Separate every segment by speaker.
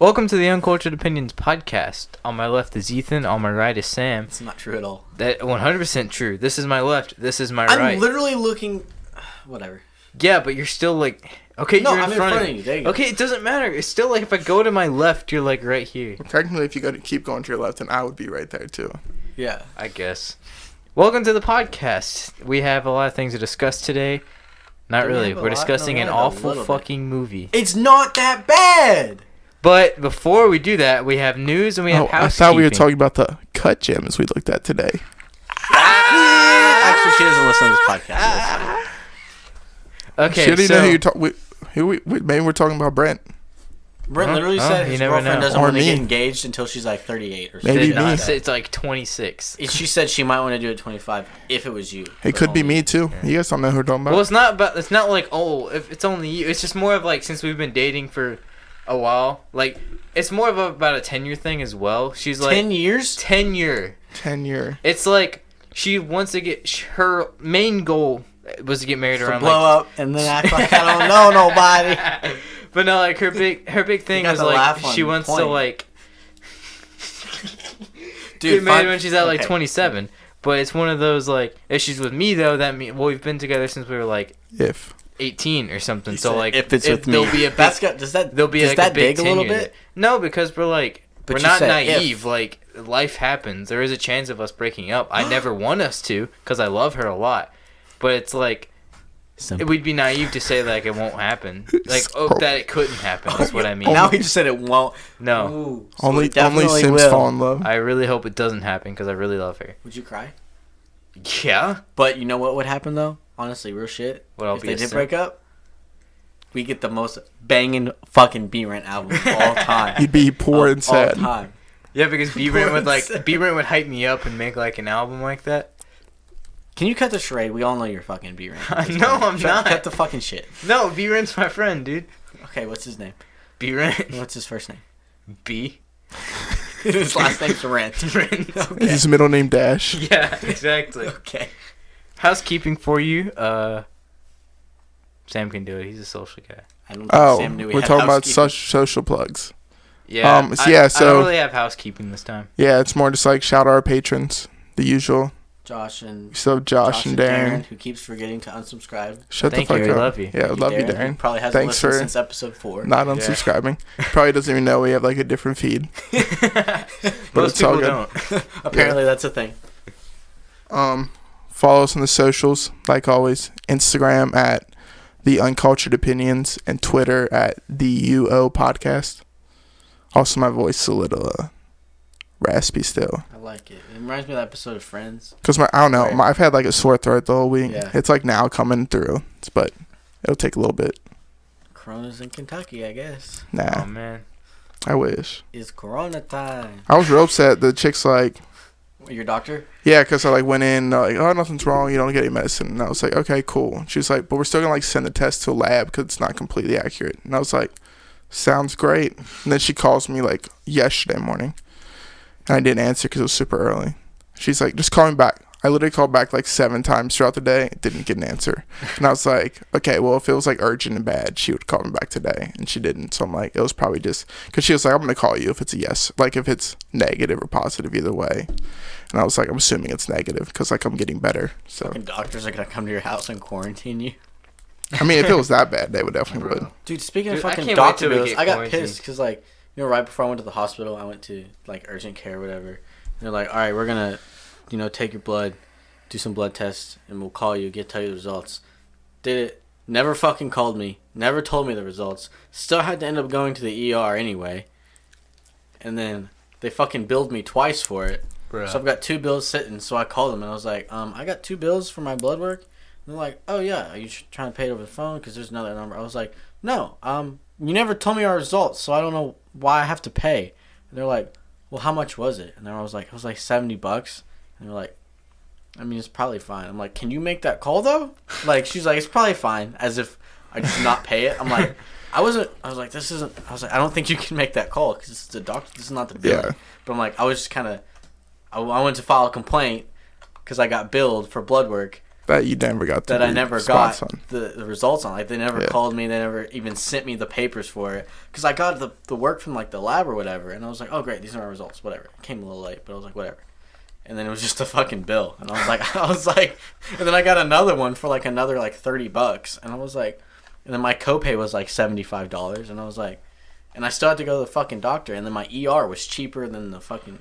Speaker 1: Welcome to the Uncultured Opinions podcast. On my left is Ethan, on my right is Sam.
Speaker 2: It's not true at all.
Speaker 1: That 100% true. This is my left, this is my right.
Speaker 2: I'm literally looking... Whatever.
Speaker 1: Yeah, but you're still like... Okay,
Speaker 2: no,
Speaker 1: you're
Speaker 2: I'm
Speaker 1: in front of
Speaker 2: you. There you go.
Speaker 1: Okay, it doesn't matter. It's still like if I go to my left, you're like right here.
Speaker 3: Technically, if you keep going to your left, then I would be right there too.
Speaker 2: Yeah.
Speaker 1: I guess. Welcome to the podcast. We have a lot of things to discuss today. Not really. We're discussing an awful fucking movie.
Speaker 2: It's not that bad!
Speaker 1: But before we do that, we have news and we have housekeeping.
Speaker 3: I thought we were talking about the Uncut Gems we looked at today.
Speaker 2: Actually, she doesn't listen to this podcast.
Speaker 1: Okay,
Speaker 3: she didn't know who you're talking. Maybe we're talking about Brent.
Speaker 2: Brent literally said his girlfriend doesn't want to get engaged until she's like 38 or something.
Speaker 3: Maybe me.
Speaker 1: It's like 26.
Speaker 2: She said she might want to do it 25 if it was you.
Speaker 3: It could be me too. Yeah. You guys don't know who we're talking about.
Speaker 1: Well, it's not like, if it's only you. It's just more of like, since we've been dating for a while, like, it's more of about a 10-year thing as well. She's like
Speaker 2: 10 years?
Speaker 1: 10-year.
Speaker 3: 10-year.
Speaker 1: It's like she wants to get, her main goal was to get married around
Speaker 2: blow up and then act like I don't know nobody.
Speaker 1: But no, like her big thing was like she wants to like get married when she's at like 27. But it's one of those like, if she's with me though, that means we've been together since we were like 18 or something. So like
Speaker 2: if it's with me, there'll be a big, does that dig a little bit?
Speaker 1: No, because we're like, we're not naive. Like, life happens. There is a chance of us breaking up. I never want us to because I love her a lot. But it's like, we'd be naive to say like it won't happen. Like, that it couldn't happen. That's what I mean.
Speaker 2: Now he just said it won't.
Speaker 1: No.
Speaker 2: Ooh,
Speaker 3: so only Sims fall in love.
Speaker 1: I really hope it doesn't happen because I really love her.
Speaker 2: Would you cry?
Speaker 1: Yeah.
Speaker 2: But you know what would happen though? Honestly, real shit. If they did break up, we get the most banging fucking B-Rent album of all time.
Speaker 3: You'd be poor and sad.
Speaker 2: All time.
Speaker 1: Yeah, because B-Rent would hype me up and make like an album like that.
Speaker 2: Can you cut the charade? We all know you're fucking B-Rent.
Speaker 1: No, I'm not.
Speaker 2: Cut the fucking shit.
Speaker 1: No, B-Rent's my friend, dude.
Speaker 2: Okay, what's his name?
Speaker 1: B-Rent.
Speaker 2: What's his first name?
Speaker 1: B.
Speaker 2: His last name's Rent.
Speaker 1: Rent.
Speaker 3: Okay. His middle name Dash.
Speaker 1: Yeah, exactly.
Speaker 2: Okay.
Speaker 1: Housekeeping for you. Sam can do it. He's a social guy.
Speaker 2: I don't think Sam knew we
Speaker 3: we're
Speaker 2: had
Speaker 3: talking about social plugs.
Speaker 1: Yeah.
Speaker 3: I don't
Speaker 1: really have housekeeping this time.
Speaker 3: Yeah, it's more just like shout out our patrons, the usual.
Speaker 2: Josh and
Speaker 3: Darren,
Speaker 2: who keeps forgetting to unsubscribe.
Speaker 1: Thank you. We love you.
Speaker 3: Yeah, love you, Darren.
Speaker 2: He probably hasn't listened since episode 4.
Speaker 3: Not unsubscribing. Probably doesn't even know we have like a different feed.
Speaker 1: Most people don't.
Speaker 2: Apparently, that's a thing.
Speaker 3: Follow us on the socials, like always. Instagram at the Uncultured Opinions and Twitter at the UO Podcast. Also, my voice is a little raspy still.
Speaker 2: I like it. It reminds me of the episode of Friends.
Speaker 3: Because I don't know. I've had like a sore throat the whole week.
Speaker 2: Yeah.
Speaker 3: It's like now coming through, but it'll take a little bit.
Speaker 2: Corona's in Kentucky, I guess.
Speaker 3: Nah.
Speaker 1: Oh man.
Speaker 3: I wish.
Speaker 2: It's Corona time.
Speaker 3: I was real upset. The chick's like,
Speaker 2: your doctor?
Speaker 3: Yeah, because I like went in, like, oh, nothing's wrong. You don't get any medicine. And I was like, okay, cool. She was like, but we're still gonna like send the test to a lab because it's not completely accurate. And I was like, sounds great. And then she calls me like yesterday morning. And I didn't answer because it was super early. She's like, just call me back. I literally called back like 7 times throughout the day. Didn't get an answer. And I was like, okay, well, if it was like urgent and bad, she would call me back today. And she didn't. So I'm like, it was probably just because she was like, I'm going to call you if it's a yes. Like if it's negative or positive either way. And I was like, I'm assuming it's negative because like I'm getting better. So
Speaker 2: fucking doctors are going to come to your house and quarantine you.
Speaker 3: I mean, if it was that bad, they would definitely would.
Speaker 2: Dude, speaking of fucking doctor bills, I got pissed because like, you know, right before I went to the hospital, I went to like urgent care or whatever. And they're like, all right, we're going to, you know, take your blood, do some blood tests, and we'll call you, tell you the results. Did it. Never fucking called me. Never told me the results. Still had to end up going to the ER anyway. And then they fucking billed me twice for it. Bruh. So I've got 2 bills sitting. So I called them and I was like, I got 2 bills for my blood work. And they're like, oh yeah, are you trying to pay it over the phone? Because there's another number. I was like, no, you never told me our results, so I don't know why I have to pay. And they're like, well, how much was it? And then I was like, it was like $70. And they're like, I mean, it's probably fine. I'm like, can you make that call though? Like, she's like, it's probably fine. As if I just not pay it. I'm like, I was like, I don't think you can make that call because it's the doctor. This is not the bill. Yeah. But I'm like, I was just kind of, I went to file a complaint because I got billed for blood work.
Speaker 3: that you never got.
Speaker 2: That I never got the results on. Like they never called me. They never even sent me the papers for it. Because I got the work from like the lab or whatever, and I was like, oh great, these are my results. Whatever. It came a little late, but I was like, whatever. And then it was just a fucking bill, and I was like, and then I got another one for like another like $30, and I was like, and then my copay was like $75, and I was like, and I still had to go to the fucking doctor, and then my ER was cheaper than the fucking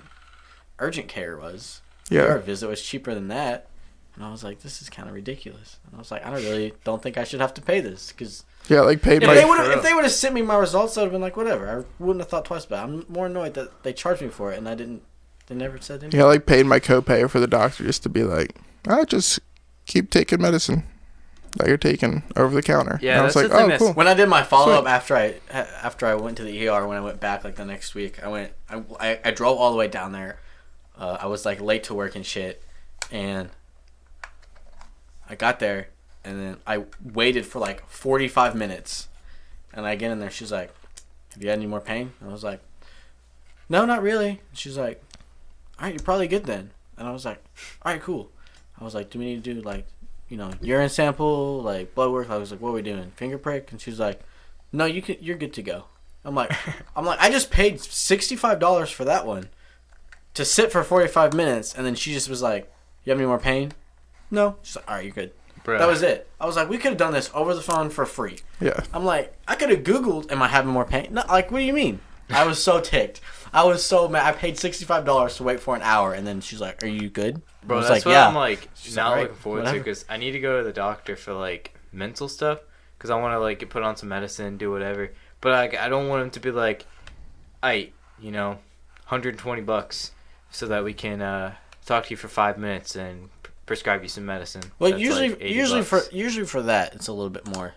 Speaker 2: urgent care was.
Speaker 3: Yeah.
Speaker 2: ER visit was cheaper than that, and I was like, this is kind of ridiculous. And I was like, I don't think I should have to pay this, because
Speaker 3: like paid.
Speaker 2: If they would have sent me my results, I'd have been like, whatever. I wouldn't have thought twice about it. I'm more annoyed that they charged me for it, and I didn't. They never said anything.
Speaker 3: Yeah, like paid my copay for the doctor just to be like, I just keep taking medicine that you're taking over the counter.
Speaker 1: Yeah,
Speaker 3: and I was like, oh, cool.
Speaker 2: When I did my follow up after I went to the ER, when I went back like the next week, I drove all the way down there. I was like late to work and shit, and I got there, and then I waited for like 45 minutes, and I get in there. She's like, "Have you had any more pain?" And I was like, "No, not really." And she's like, all right, you're probably good then. And I was like, all right, cool. I was like, do we need to do like, urine sample, like blood work? I was like, what are we doing? Finger prick? And she's like, no, you're good to go. I'm like, I just paid $65 for that one to sit for 45 minutes, and then she just was like, you have any more pain? No. She's like, all right, you're good. Bruh. That was it. I was like, we could have done this over the phone for free.
Speaker 3: Yeah.
Speaker 2: I'm like, I could have Googled, am I having more pain? No, like, what do you mean? I was so ticked. I was so mad. I paid $65 to wait for an hour, and then she's like, "Are you good?"
Speaker 1: Bro, that's what I'm like now looking forward to, because I need to go to the doctor for like mental stuff, because I want to like get put on some medicine, do whatever. But like, I don't want him to be like, $120 so that we can talk to you for 5 minutes and prescribe you some medicine.
Speaker 2: Well, that's usually for that, it's a little bit more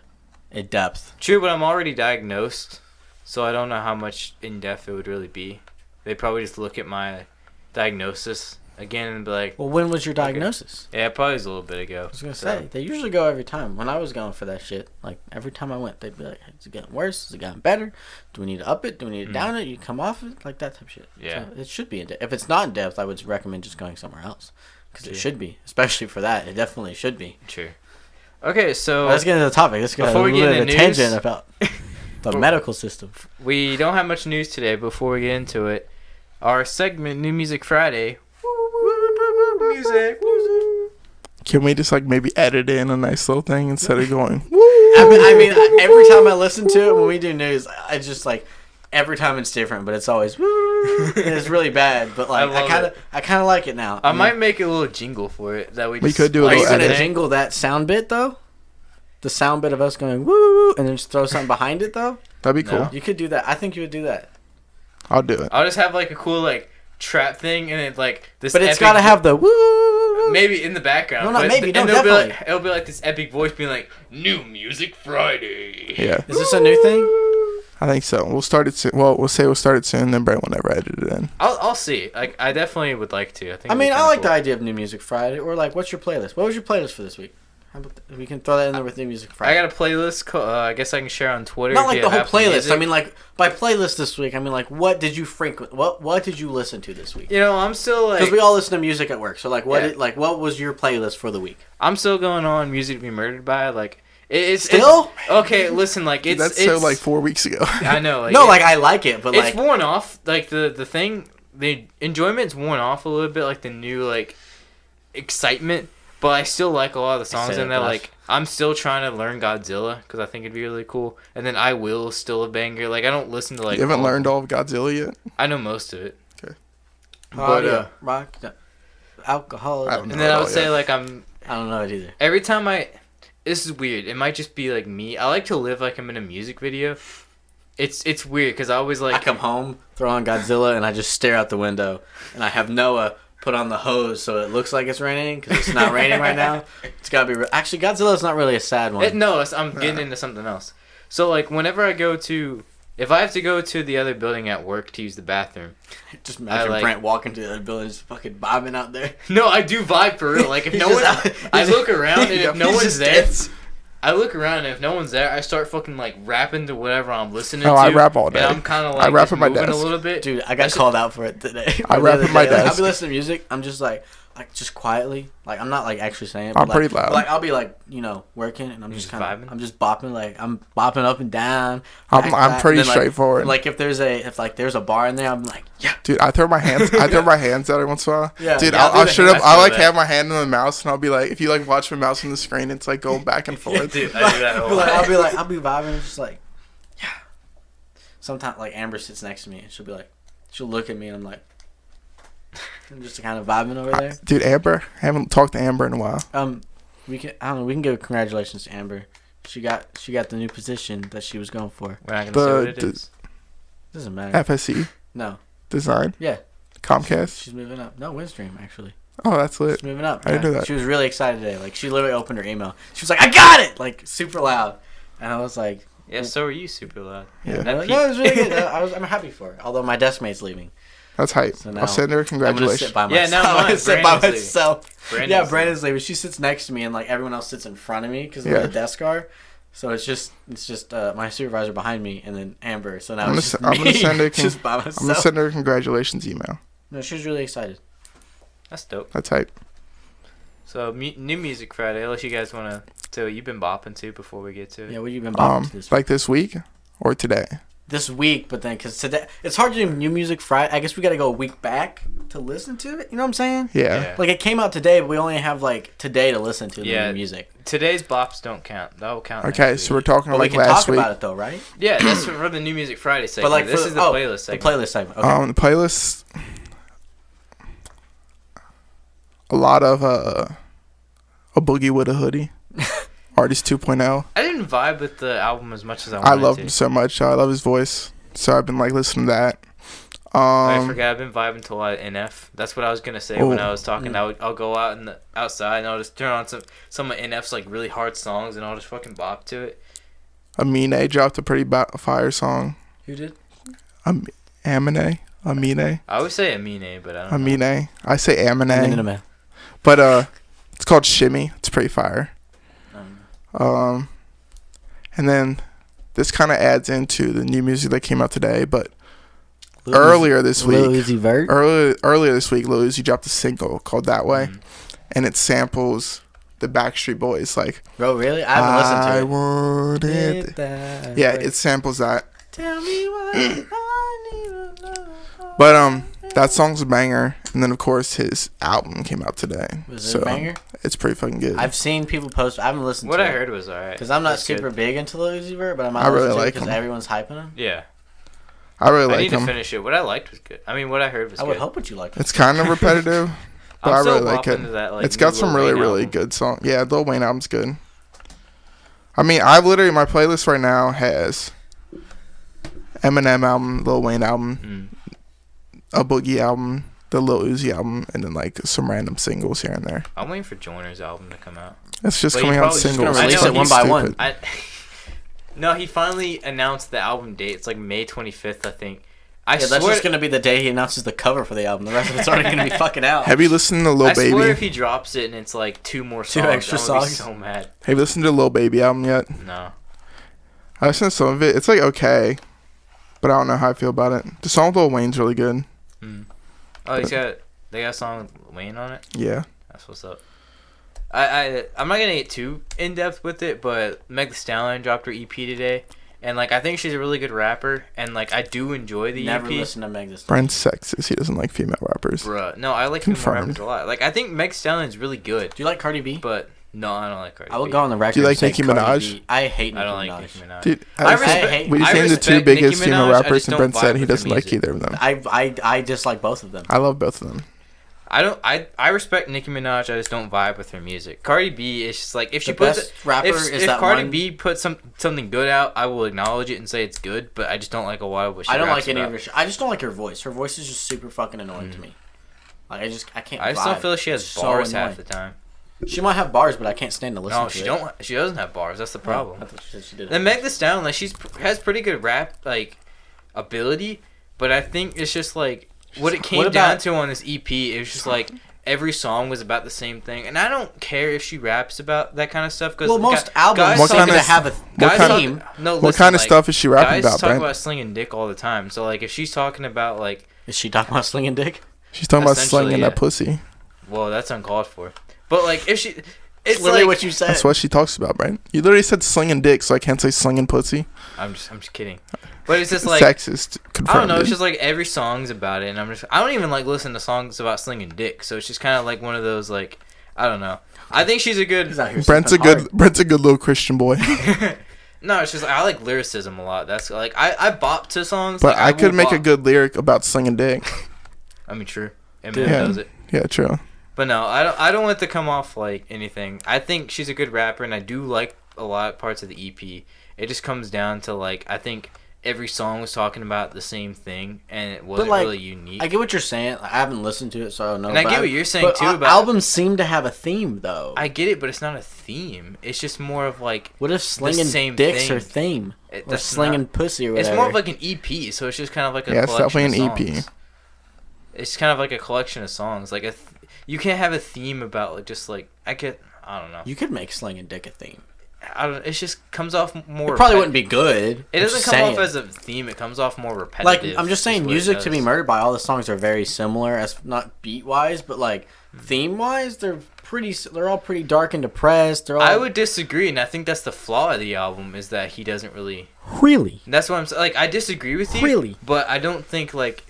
Speaker 2: in depth.
Speaker 1: True, but I'm already diagnosed. So I don't know how much in-depth it would really be. They probably just look at my diagnosis again and be like...
Speaker 2: Well, when was your diagnosis?
Speaker 1: Okay. Yeah, probably was a little bit ago.
Speaker 2: I was going to say, they usually go every time. When I was going for that shit, like, every time I went, they'd be like, is it getting worse? Is it getting better? Do we need to up it? Do we need to down it? You come off it? Like, that type of shit.
Speaker 1: Yeah.
Speaker 2: So it should be in-depth. If it's not in-depth, I would recommend just going somewhere else. Because it should be. Especially for that. It definitely should be.
Speaker 1: True. Okay, so...
Speaker 2: Let's get into the topic. Let's get a little bit of a tangent about... The medical system.
Speaker 1: We don't have much news today. Before we get into it, our segment, New Music Friday. Music.
Speaker 3: Can we just like maybe edit in a nice little thing instead of going?
Speaker 2: I mean, every time I listen to it when we do news, I just like every time it's different, but it's always and it's really bad. But like I kind of like it now.
Speaker 1: I might make a little jingle for it that we
Speaker 3: could do. Are you
Speaker 2: gonna jingle that sound bit though? The sound bit of us going woo and then just throw something behind it though.
Speaker 3: That'd be cool.
Speaker 2: No. You could do that. I think you would do that.
Speaker 3: I'll do it.
Speaker 1: I'll just have like a cool like trap thing and it like this.
Speaker 2: But it's gotta have the woo.
Speaker 1: Maybe in the background.
Speaker 2: No, not maybe. No,
Speaker 1: and
Speaker 2: definitely.
Speaker 1: It'll be like this epic voice being like New Music Friday.
Speaker 3: Yeah.
Speaker 2: Is this a new thing?
Speaker 3: I think so. We'll start it soon. Well, we'll start it soon. Then Brent will never edit it in.
Speaker 1: I'll see. Like I definitely would like to.
Speaker 2: I like the idea of New Music Friday. Or like, what's your playlist? What was your playlist for this week? We can throw that in there with New Music Friday.
Speaker 1: I got a playlist. I guess I can share on Twitter.
Speaker 2: Not like the whole playlist. Music. I mean, like by playlist this week. I mean, like what did you frequent? What did you listen to this week?
Speaker 1: I'm still like
Speaker 2: because we all listen to music at work. So like, what was your playlist for the week?
Speaker 1: I'm still going on Music to Be Murdered By. Like it's
Speaker 2: still
Speaker 1: okay. Listen, like it's
Speaker 3: so like 4 weeks ago.
Speaker 1: I know. Like,
Speaker 2: no, like I like it, but
Speaker 1: it's worn off. Like the enjoyment's worn off a little bit. Like the new like excitement. But I still like a lot of the songs in there. Like, I'm still trying to learn Godzilla because I think it'd be really cool. And then I Will still a banger. Like, I don't listen to like.
Speaker 3: You haven't learned all of Godzilla yet?
Speaker 1: I know most of it.
Speaker 3: Okay.
Speaker 2: But rock, alcohol,
Speaker 1: and then I would say like
Speaker 2: I don't know it either.
Speaker 1: Every time this is weird. It might just be like me. I like to live like I'm in a music video. It's weird because I always like.
Speaker 2: I come home, throw on Godzilla, and I just stare out the window, and I have Noah put on the hose so it looks like it's raining because it's not raining right now. It's gotta be actually Godzilla's not really a sad one.
Speaker 1: I'm getting into something else. So like whenever I go to, if I have to go to the other building at work to use the bathroom,
Speaker 2: just imagine Brent walking to the other building, just fucking bobbing out there.
Speaker 1: No, I do vibe for real. Like if no one, I look around and if no one's there, I look around and if no one's there, I start fucking like rapping to whatever I'm listening to.
Speaker 3: I rap all day.
Speaker 1: And I'm kind of like
Speaker 3: I rap at my desk
Speaker 1: a little bit.
Speaker 2: Dude, I got called out for it today.
Speaker 3: I rap at my desk.
Speaker 2: I'll be listening to music. I'm just like just quietly. Like I'm not like actually saying it.
Speaker 3: I'm
Speaker 2: but
Speaker 3: pretty loud.
Speaker 2: Like I'll be like working and I'm just kind of I'm just bopping like I'm bopping up and down.
Speaker 3: I'm pretty straightforward.
Speaker 2: Like if there's a bar in there, I'm like
Speaker 3: Dude, I throw my hands out every once in a while.
Speaker 2: Yeah.
Speaker 3: Dude,
Speaker 2: Yeah,
Speaker 3: I like have my hand on the mouse and I'll be like, if you like watch my mouse on the screen, it's like going back and forth.
Speaker 1: Dude, I do that
Speaker 2: I'll be vibing and just like sometimes like Amber sits next to me and she'll look at me and I'm like I'm just kind of vibing over there.
Speaker 3: Dude, Amber, haven't talked to Amber in a while.
Speaker 2: We can give congratulations to Amber. She got the new position that she was going for.
Speaker 1: We're not gonna say what it is.
Speaker 2: Doesn't matter.
Speaker 3: FSC?
Speaker 2: No.
Speaker 3: Design?
Speaker 2: Yeah.
Speaker 3: Comcast?
Speaker 2: She's moving up. No, Windstream actually.
Speaker 3: Oh, that's lit.
Speaker 2: She's moving up.
Speaker 3: I didn't know that.
Speaker 2: She was really excited today. Like she literally opened her email. She was like, "I got it!" Like super loud, and I was like,
Speaker 1: "Yeah, so are you super loud."
Speaker 3: Yeah.
Speaker 2: No, it was really good. I'm happy for her. Although my desk mate's leaving.
Speaker 3: That's hype. So I'll send her congratulations.
Speaker 2: I'm gonna sit by myself. Brandon's leaving. She sits next to me, and like everyone else sits in front of me because of the desk are. So it's just my supervisor behind me, and then Amber. So now I'm gonna send her just by myself.
Speaker 3: I'm gonna send her a congratulations email.
Speaker 2: No, she was really excited.
Speaker 1: That's dope.
Speaker 3: That's hype.
Speaker 1: So New Music Friday. Unless you guys wanna say what you've been bopping to before we get to it.
Speaker 2: Yeah, what you been bopping to this week?
Speaker 3: Like this week or today?
Speaker 2: This week, but then because today it's hard to do New Music Friday. I guess we got to go a week back to listen to it. You know what I'm saying?
Speaker 3: Yeah.
Speaker 2: Like it came out today, but we only have like today to listen to the new music.
Speaker 1: Today's bops don't count. That will count.
Speaker 3: Okay, so we're talking
Speaker 2: but
Speaker 3: like
Speaker 2: we can
Speaker 3: last
Speaker 2: talk
Speaker 3: week.
Speaker 2: About it though, right?
Speaker 1: Yeah, that's for the New Music Friday segment.
Speaker 2: But like
Speaker 1: this is the playlist segment.
Speaker 2: The playlist segment. Okay.
Speaker 3: The playlist. A lot of a boogie with a hoodie. Artist 2.0.
Speaker 1: I didn't vibe with the album as much as I wanted to.
Speaker 3: I love him so much. I love his voice. So I've been like listening to that.
Speaker 1: I forgot I've been vibing to a lot of NF. That's what I was gonna say when I was talking. I'll go out outside and I'll just turn on some of NF's like really hard songs and I'll just fucking bop to it.
Speaker 3: Amine dropped a pretty fire song.
Speaker 2: Who did?
Speaker 3: Amine.
Speaker 1: I always say Amine, but I don't know.
Speaker 3: Amine. I say Amine. But it's called Shimmy. It's pretty fire. And then this kind of adds into the new music that came out today, but earlier this week, Lil Uzi dropped a single called That Way, and it samples the Backstreet Boys. Like,
Speaker 2: bro, really? I haven't listened to it.
Speaker 3: I want it. Yeah, it samples that.
Speaker 2: Tell me what I need to know.
Speaker 3: But that song's a banger, and then of course his album came out today.
Speaker 2: Was it a banger?
Speaker 3: It's pretty fucking good.
Speaker 2: I've seen people post. I haven't listened.
Speaker 1: What
Speaker 2: to
Speaker 1: I
Speaker 2: it.
Speaker 1: heard was alright.
Speaker 2: Because I'm not super big into Lil Uzi Vert, but
Speaker 3: I really like him
Speaker 2: because everyone's hyping him.
Speaker 1: Yeah.
Speaker 3: I really like him.
Speaker 1: I need to finish it. What I liked was good. I mean, what I heard was good.
Speaker 2: I would hope what you liked.
Speaker 3: It's kind of repetitive, but I really like it.
Speaker 1: That,
Speaker 3: it's got some really good songs. Yeah, Lil Wayne album's good. I mean, my playlist right now has Eminem album, Lil Wayne album, a Boogie album, the Lil Uzi album, and then like some random singles here and there.
Speaker 1: I'm waiting for Joyner's album to come out.
Speaker 3: It's just coming out singles.
Speaker 2: Release it one by one.
Speaker 1: No, he finally announced the album date. It's like May 25th, I think.
Speaker 2: That's just gonna be the day he announces the cover for the album. The rest of it's already gonna be fucking out.
Speaker 3: Have you listened to Lil Baby?
Speaker 1: I swear if he drops it and it's like two extra songs, be so mad.
Speaker 3: Have you listened to Lil Baby album yet?
Speaker 1: No.
Speaker 3: I listened to some of it. It's like okay, but I don't know how I feel about it. The song with Lil Wayne's really good.
Speaker 1: Oh, they got a song with Wayne on it?
Speaker 3: Yeah.
Speaker 1: That's what's up. I'm not gonna get too in depth with it, but Meg Thee Stallion dropped her EP today, and like I think she's a really good rapper, and like I do enjoy the EP.
Speaker 2: Never listen to Meg Thee Stallion.
Speaker 3: Brent's sexist. He doesn't like female rappers.
Speaker 1: Bruh, no, I like female rappers a lot. Like I think Meg Thee Stallion's really good.
Speaker 2: Do you like Cardi B?
Speaker 1: But no, I don't like Cardi B.
Speaker 2: I would go on the record.
Speaker 3: Do you like Nicki Minaj?
Speaker 2: I hate Nicki Minaj.
Speaker 1: I don't like Nicki Minaj.
Speaker 3: Dude, we just named the two biggest female rappers, and Brent said he doesn't like either of them.
Speaker 2: I dislike both of them.
Speaker 3: I love both of them.
Speaker 1: I respect Nicki Minaj. I just don't vibe with her music. Cardi B is just like if she
Speaker 2: puts
Speaker 1: if Cardi B puts something good out, I will acknowledge it and say it's good. But I just don't like a lot of what she
Speaker 2: I don't
Speaker 1: raps
Speaker 2: like any
Speaker 1: about.
Speaker 2: of her. I just don't like her voice. Her voice is just super fucking annoying to me. Like I can't.
Speaker 1: I just don't feel like she has bars half the time.
Speaker 2: She might have bars, but I can't stand to listen to it.
Speaker 1: No, she doesn't have bars. That's the problem.
Speaker 2: I thought she said she did.
Speaker 1: Then Meg Thee Stallion, like has pretty good rap like ability, but I think it's just like what it came down to on this EP. It was just like every song was about the same thing, and I don't care if she raps about that kind of stuff. Cause
Speaker 2: most albums are going to have a theme.
Speaker 3: What kind of stuff is she rapping about,
Speaker 1: Guys talk about slinging dick all the time. So, like, if she's talking about, like...
Speaker 2: Is she talking about slinging dick?
Speaker 3: She's talking about slinging that pussy.
Speaker 1: Well, that's uncalled for. But, like, if she... It's
Speaker 2: literally
Speaker 1: like,
Speaker 2: what you said.
Speaker 3: That's what she talks about, right? You literally said slinging dick, so I can't say slinging pussy.
Speaker 1: I'm just kidding. But it's just like...
Speaker 3: Sexist. Confirmed.
Speaker 1: I don't know. It's just like every song's about it. And I don't even like listen to songs about slinging dick. So it's just kind of like one of those, like... I don't know. I think she's a good...
Speaker 3: Brent's a good little Christian boy.
Speaker 1: No, it's just like, I like lyricism a lot. That's like I bop to songs.
Speaker 3: But
Speaker 1: like,
Speaker 3: I could make a good lyric about slinging dick.
Speaker 1: I mean, true. Eminem does it.
Speaker 3: Yeah, true.
Speaker 1: But no, I don't want it to come off like anything. I think she's a good rapper, and I do like a lot of parts of the EP. It just comes down to, like, I think every song was talking about the same thing, and it wasn't really unique.
Speaker 2: I get what you're saying. I haven't listened to it, so I don't know.
Speaker 1: And I get what you're saying, too. About
Speaker 2: albums seem to have a theme, though.
Speaker 1: I get it, but it's not a theme. It's just more of, like,
Speaker 2: what if slinging dicks are theme? Or slinging pussy or whatever?
Speaker 1: It's more of, like, an EP, so it's just kind of like a collection of songs.
Speaker 3: Yeah, it's definitely an EP.
Speaker 1: It's kind of like a collection of songs. Like, you can't have a theme about, like, just, like, I don't know.
Speaker 2: You could make slinging dick a theme.
Speaker 1: It just comes off more...
Speaker 2: It probably wouldn't be good.
Speaker 1: It doesn't come off as a theme. It comes off more repetitive.
Speaker 2: Like, I'm just saying, Music to Be Murdered by, all the songs are very similar, as not beat-wise, but, like, theme-wise, they're all pretty dark and depressed.
Speaker 1: I would disagree, and I think that's the flaw of the album, is that he doesn't really...
Speaker 2: Really?
Speaker 1: That's what I'm saying. Like, I disagree with you.
Speaker 2: Really?
Speaker 1: But I don't think, like,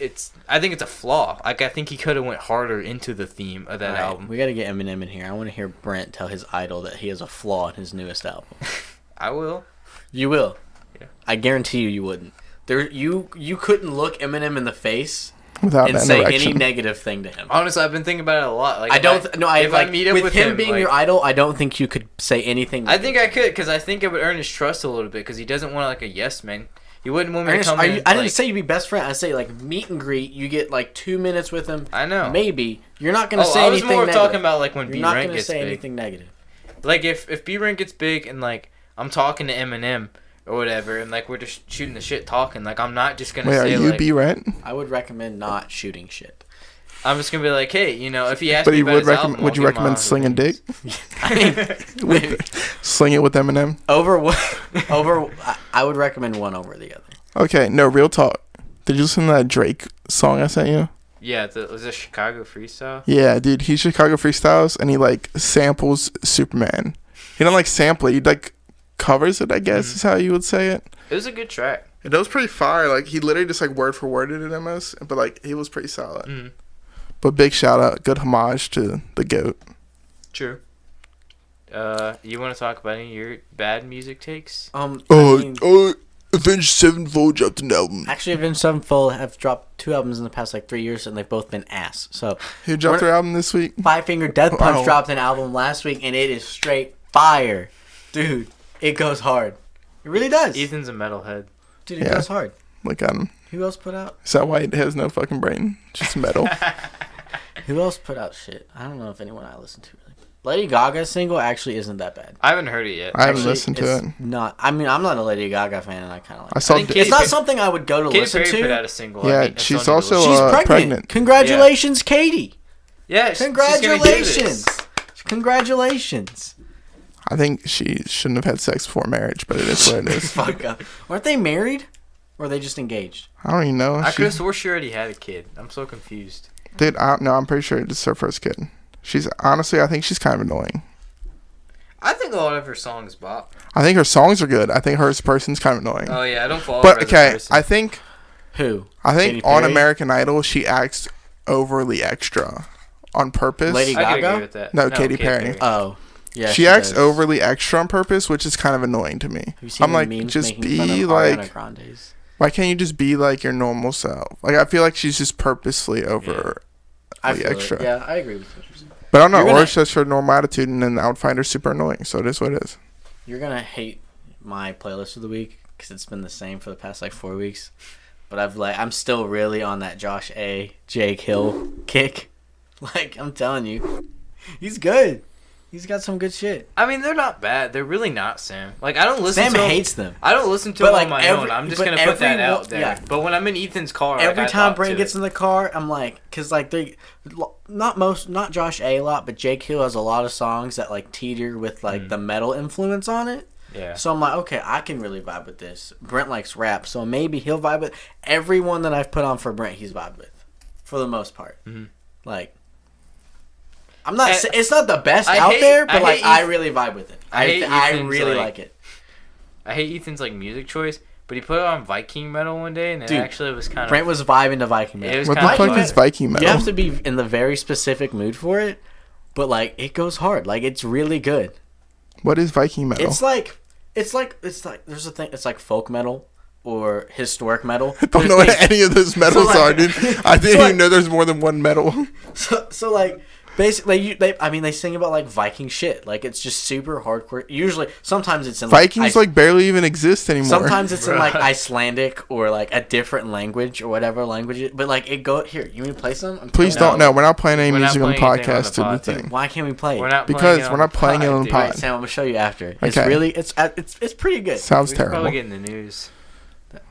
Speaker 1: I think it's a flaw. Like, I think he could have went harder into the theme of that album.
Speaker 2: We gotta get Eminem in here. I want to hear Brent tell his idol that he has a flaw in his newest album.
Speaker 1: I will.
Speaker 2: You will?
Speaker 1: Yeah.
Speaker 2: I guarantee you wouldn't. You couldn't look Eminem in the face
Speaker 3: without
Speaker 2: and say any negative thing to him.
Speaker 1: Honestly, I've been thinking about it a lot. Like,
Speaker 2: if I meet up with him being your idol, I don't think you could say anything.
Speaker 1: I think I could, because I think it would earn his trust a little bit, because he doesn't want, like, a yes man. He wouldn't want me to come in.
Speaker 2: I didn't say you'd be best friend. I say, like, meet and greet. You get, like, 2 minutes with him.
Speaker 1: I know.
Speaker 2: Maybe. You're not going to say anything negative.
Speaker 1: I was more talking about, like, when B-Rank gets big. You're not going to say
Speaker 2: anything negative.
Speaker 1: Like, if B-Rank gets big and, like, I'm talking to Eminem or whatever, and, like, we're just shooting the shit talking, like, I'm not just going to say,
Speaker 3: are you B-Rank?
Speaker 2: I would recommend not shooting shit.
Speaker 1: I'm just going to be like, hey, you know, if he asks me about his album,
Speaker 3: would you recommend slinging dick? Sling it with Eminem?
Speaker 2: I would recommend one over the other.
Speaker 3: Okay, no, real talk. Did you listen to that Drake song I sent you?
Speaker 1: Yeah, was it Chicago Freestyle?
Speaker 3: Yeah, dude, he Chicago Freestyles, and he, like, samples Superman. He don't, like, sample it. He, like, covers it, I guess, is how you would say it.
Speaker 1: It was a good track.
Speaker 3: It was pretty fire. Like, he literally just, like, word for worded it almost, but, like, he was pretty solid. Mm-hmm. But big shout out, good homage to the GOAT.
Speaker 1: True. You want to talk about any of your bad music takes?
Speaker 3: Avenged Sevenfold dropped an album.
Speaker 2: Actually, Avenged Sevenfold have dropped 2 albums in the past, like, 3 years, and they've both been ass. So
Speaker 3: who dropped their album this week?
Speaker 2: Five Finger Death Punch dropped an album last week, and it is straight fire. Dude, it goes hard. It really does.
Speaker 1: Ethan's a metalhead.
Speaker 2: Dude, it goes hard.
Speaker 3: Look at him.
Speaker 2: Who else put out?
Speaker 3: Is that why he has no fucking brain? Just metal.
Speaker 2: Who else put out shit? I don't know if anyone I listen to really. Lady Gaga's single actually isn't that bad.
Speaker 1: I haven't heard it yet.
Speaker 3: I haven't listened to it.
Speaker 2: Not. I mean, I'm not a Lady Gaga fan, and I kind of like.
Speaker 3: It's
Speaker 2: not something I would go to
Speaker 1: Katy
Speaker 2: listen
Speaker 1: Perry
Speaker 2: to.
Speaker 1: Put out a single.
Speaker 3: Yeah, she's also pregnant.
Speaker 2: Congratulations, Katie.
Speaker 1: Yeah,
Speaker 2: congratulations. Congratulations.
Speaker 3: I think she shouldn't have had sex before marriage, but it is what it is.
Speaker 2: Fuck up. Weren't they married? Or are they just engaged?
Speaker 3: I don't even know.
Speaker 1: I could have swore she already had a kid. I'm so confused.
Speaker 3: Dude, I'm pretty sure it's her first kid. I think she's kind of annoying.
Speaker 1: I think a lot of her songs bop.
Speaker 3: I think her songs are good. I think her as a person's kind of annoying.
Speaker 1: Oh, yeah, I don't follow her as a person.
Speaker 3: I think...
Speaker 2: Who?
Speaker 3: I think on American Idol, she acts overly extra on purpose.
Speaker 2: Lady Gaga?
Speaker 1: I could agree with that.
Speaker 3: No, Katy Perry.
Speaker 2: Oh. Yeah,
Speaker 3: she acts overly extra on purpose, which is kind of annoying to me. I'm like, just be like... Why can't you just be like your normal self? Like, I feel like she's just purposely over extra.
Speaker 2: Yeah, I agree with what you're saying.
Speaker 3: But I don't know, or it's just her normal attitude, and then I would find her super annoying. So it is what it is.
Speaker 2: You're gonna hate my playlist of the week because it's been the same for the past like 4 weeks. But I'm still really on that Josh A. Jake Hill kick. Like, I'm telling you, he's good. He's got some good shit.
Speaker 1: I mean, they're not bad. They're really not, Sam. Like, I don't listen
Speaker 2: to
Speaker 1: them.
Speaker 2: Sam hates them.
Speaker 1: I don't listen to them on my own. I'm just going to put that out there. Yeah. But when I'm in Ethan's car,
Speaker 2: every time Brent gets in the car, I'm like, because, like, not Josh A. a lot, but Jake Hill has a lot of songs that, like, teeter with, like, the metal influence on it.
Speaker 1: Yeah.
Speaker 2: So I'm like, okay, I can really vibe with this. Brent likes rap, so maybe he'll vibe with everyone that I've put on for Brent. He's vibed with, for the most part. Mm-hmm. Like, I'm not. It's not the best out there, but like I really vibe with it. I really like it.
Speaker 1: I hate Ethan's like music choice, but he put it on Viking metal one day, and it actually was kind of.
Speaker 2: Brent was vibing to Viking metal.
Speaker 3: What the fuck is Viking metal?
Speaker 2: You have to be in the very specific mood for it, but like it goes hard. Like it's really good.
Speaker 3: What is Viking metal?
Speaker 2: It's like there's a thing. It's like folk metal or historic metal.
Speaker 3: I don't know what any of those metals are, dude. I didn't even know there's more than one metal.
Speaker 2: So like. Basically, they sing about, like, Viking shit. Like, it's just super hardcore. Usually, sometimes it's in, like...
Speaker 3: Vikings, like, barely even exist anymore.
Speaker 2: Sometimes it's in, like, Icelandic or, like, a different language or whatever language it... But, like, it go... Here, you want me to play some?
Speaker 3: Please don't. No, we're not playing any music on the podcast. Thing.
Speaker 2: Why can't we play it?
Speaker 3: Because we're not playing it on the pod.
Speaker 2: Wait, Sam, I'm going to show you after. It's really... It's pretty good.
Speaker 3: Sounds terrible.
Speaker 1: We're probably getting the news.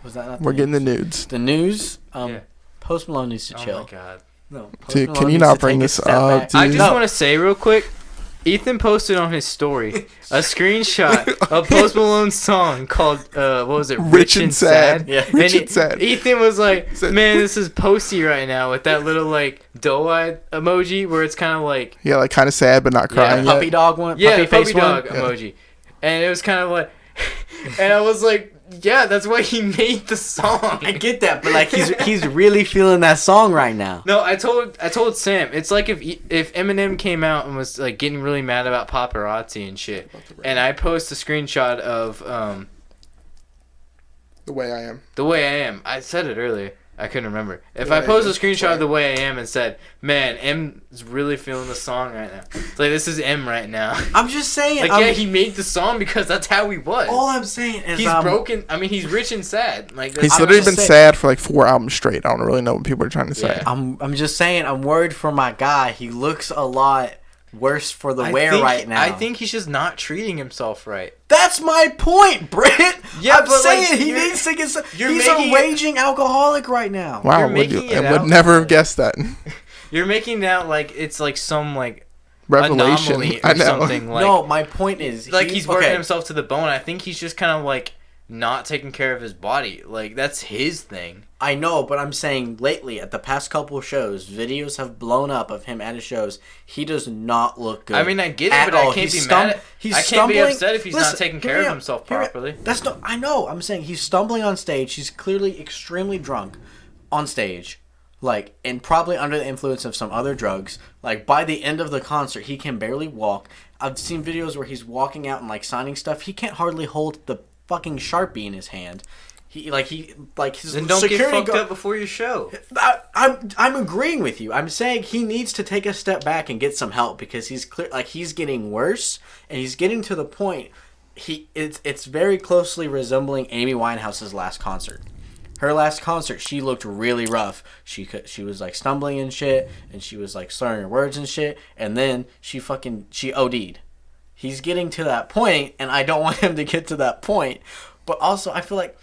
Speaker 2: Was that not
Speaker 3: We're getting the nudes.
Speaker 2: The news? Post Malone needs to chill.
Speaker 1: Oh, my God.
Speaker 2: No,
Speaker 3: dude, can you not bring this up?
Speaker 1: I just want to say real quick, Ethan posted on his story a screenshot of Post Malone's song called what was it?
Speaker 3: Rich and Sad.
Speaker 2: Yeah,
Speaker 3: Rich and Sad.
Speaker 1: Ethan was like, "Man, this is Posty right now with that little like doe-eyed emoji where it's kind of like
Speaker 3: like kind of sad but not crying.
Speaker 2: Yeah, puppy dog one.
Speaker 1: Yeah,
Speaker 2: puppy face
Speaker 1: dog emoji, and it was kind of like, and I was like. Yeah, that's why he made the song.
Speaker 2: I get that, but like he's really feeling that song right now.
Speaker 1: No, I told Sam, it's like if Eminem came out and was like getting really mad about paparazzi and shit, and I post a screenshot of
Speaker 3: The Way I Am.
Speaker 1: The Way I Am. I said it earlier. I couldn't remember. If I post a screenshot of The Way I Am and said, "Man, M's really feeling the song right now." It's like, this is M right now.
Speaker 2: I'm just saying.
Speaker 1: Like, he made the song because that's how he was.
Speaker 2: All I'm saying is
Speaker 1: he's broken. I mean, he's rich and sad. Like
Speaker 3: he's literally been sad for like 4 albums straight. I don't really know what people are trying to say.
Speaker 2: Yeah. I'm just saying. I'm worried for my guy. He looks a lot worse for the wear right now.
Speaker 1: I think he's just not treating himself right.
Speaker 2: That's my point, Brent.
Speaker 1: Yeah,
Speaker 2: I'm saying he needs to get. He's a raging alcoholic right now.
Speaker 3: Wow, I would never have guessed that.
Speaker 1: You're making it out like it's like some like
Speaker 3: revelation
Speaker 1: anomaly or something. Like,
Speaker 2: no, my point is
Speaker 1: like he's working himself to the bone. I think he's just kind of like not taking care of his body. Like that's his thing.
Speaker 2: I know, but I'm saying lately at the past couple of shows, videos have blown up of him at his shows. He does not look good.
Speaker 1: I mean, I get it, but I can't be mad. I can't be upset if he's not taking care of himself properly.
Speaker 2: That's not. I know. I'm saying he's stumbling on stage. He's clearly extremely drunk on stage, like, and probably under the influence of some other drugs. Like by the end of the concert, he can barely walk. I've seen videos where he's walking out and like signing stuff. He can't hardly hold the fucking Sharpie in his hand. His
Speaker 1: then don't get fucked up before your show.
Speaker 2: I'm agreeing with you. I'm saying he needs to take a step back and get some help because he's he's getting worse and he's getting to the point. It's very closely resembling Amy Winehouse's last concert. Her last concert, she looked really rough. She was like stumbling and shit, and she was like slurring her words and shit, and then she OD'd. He's getting to that point, and I don't want him to get to that point. But also, I feel like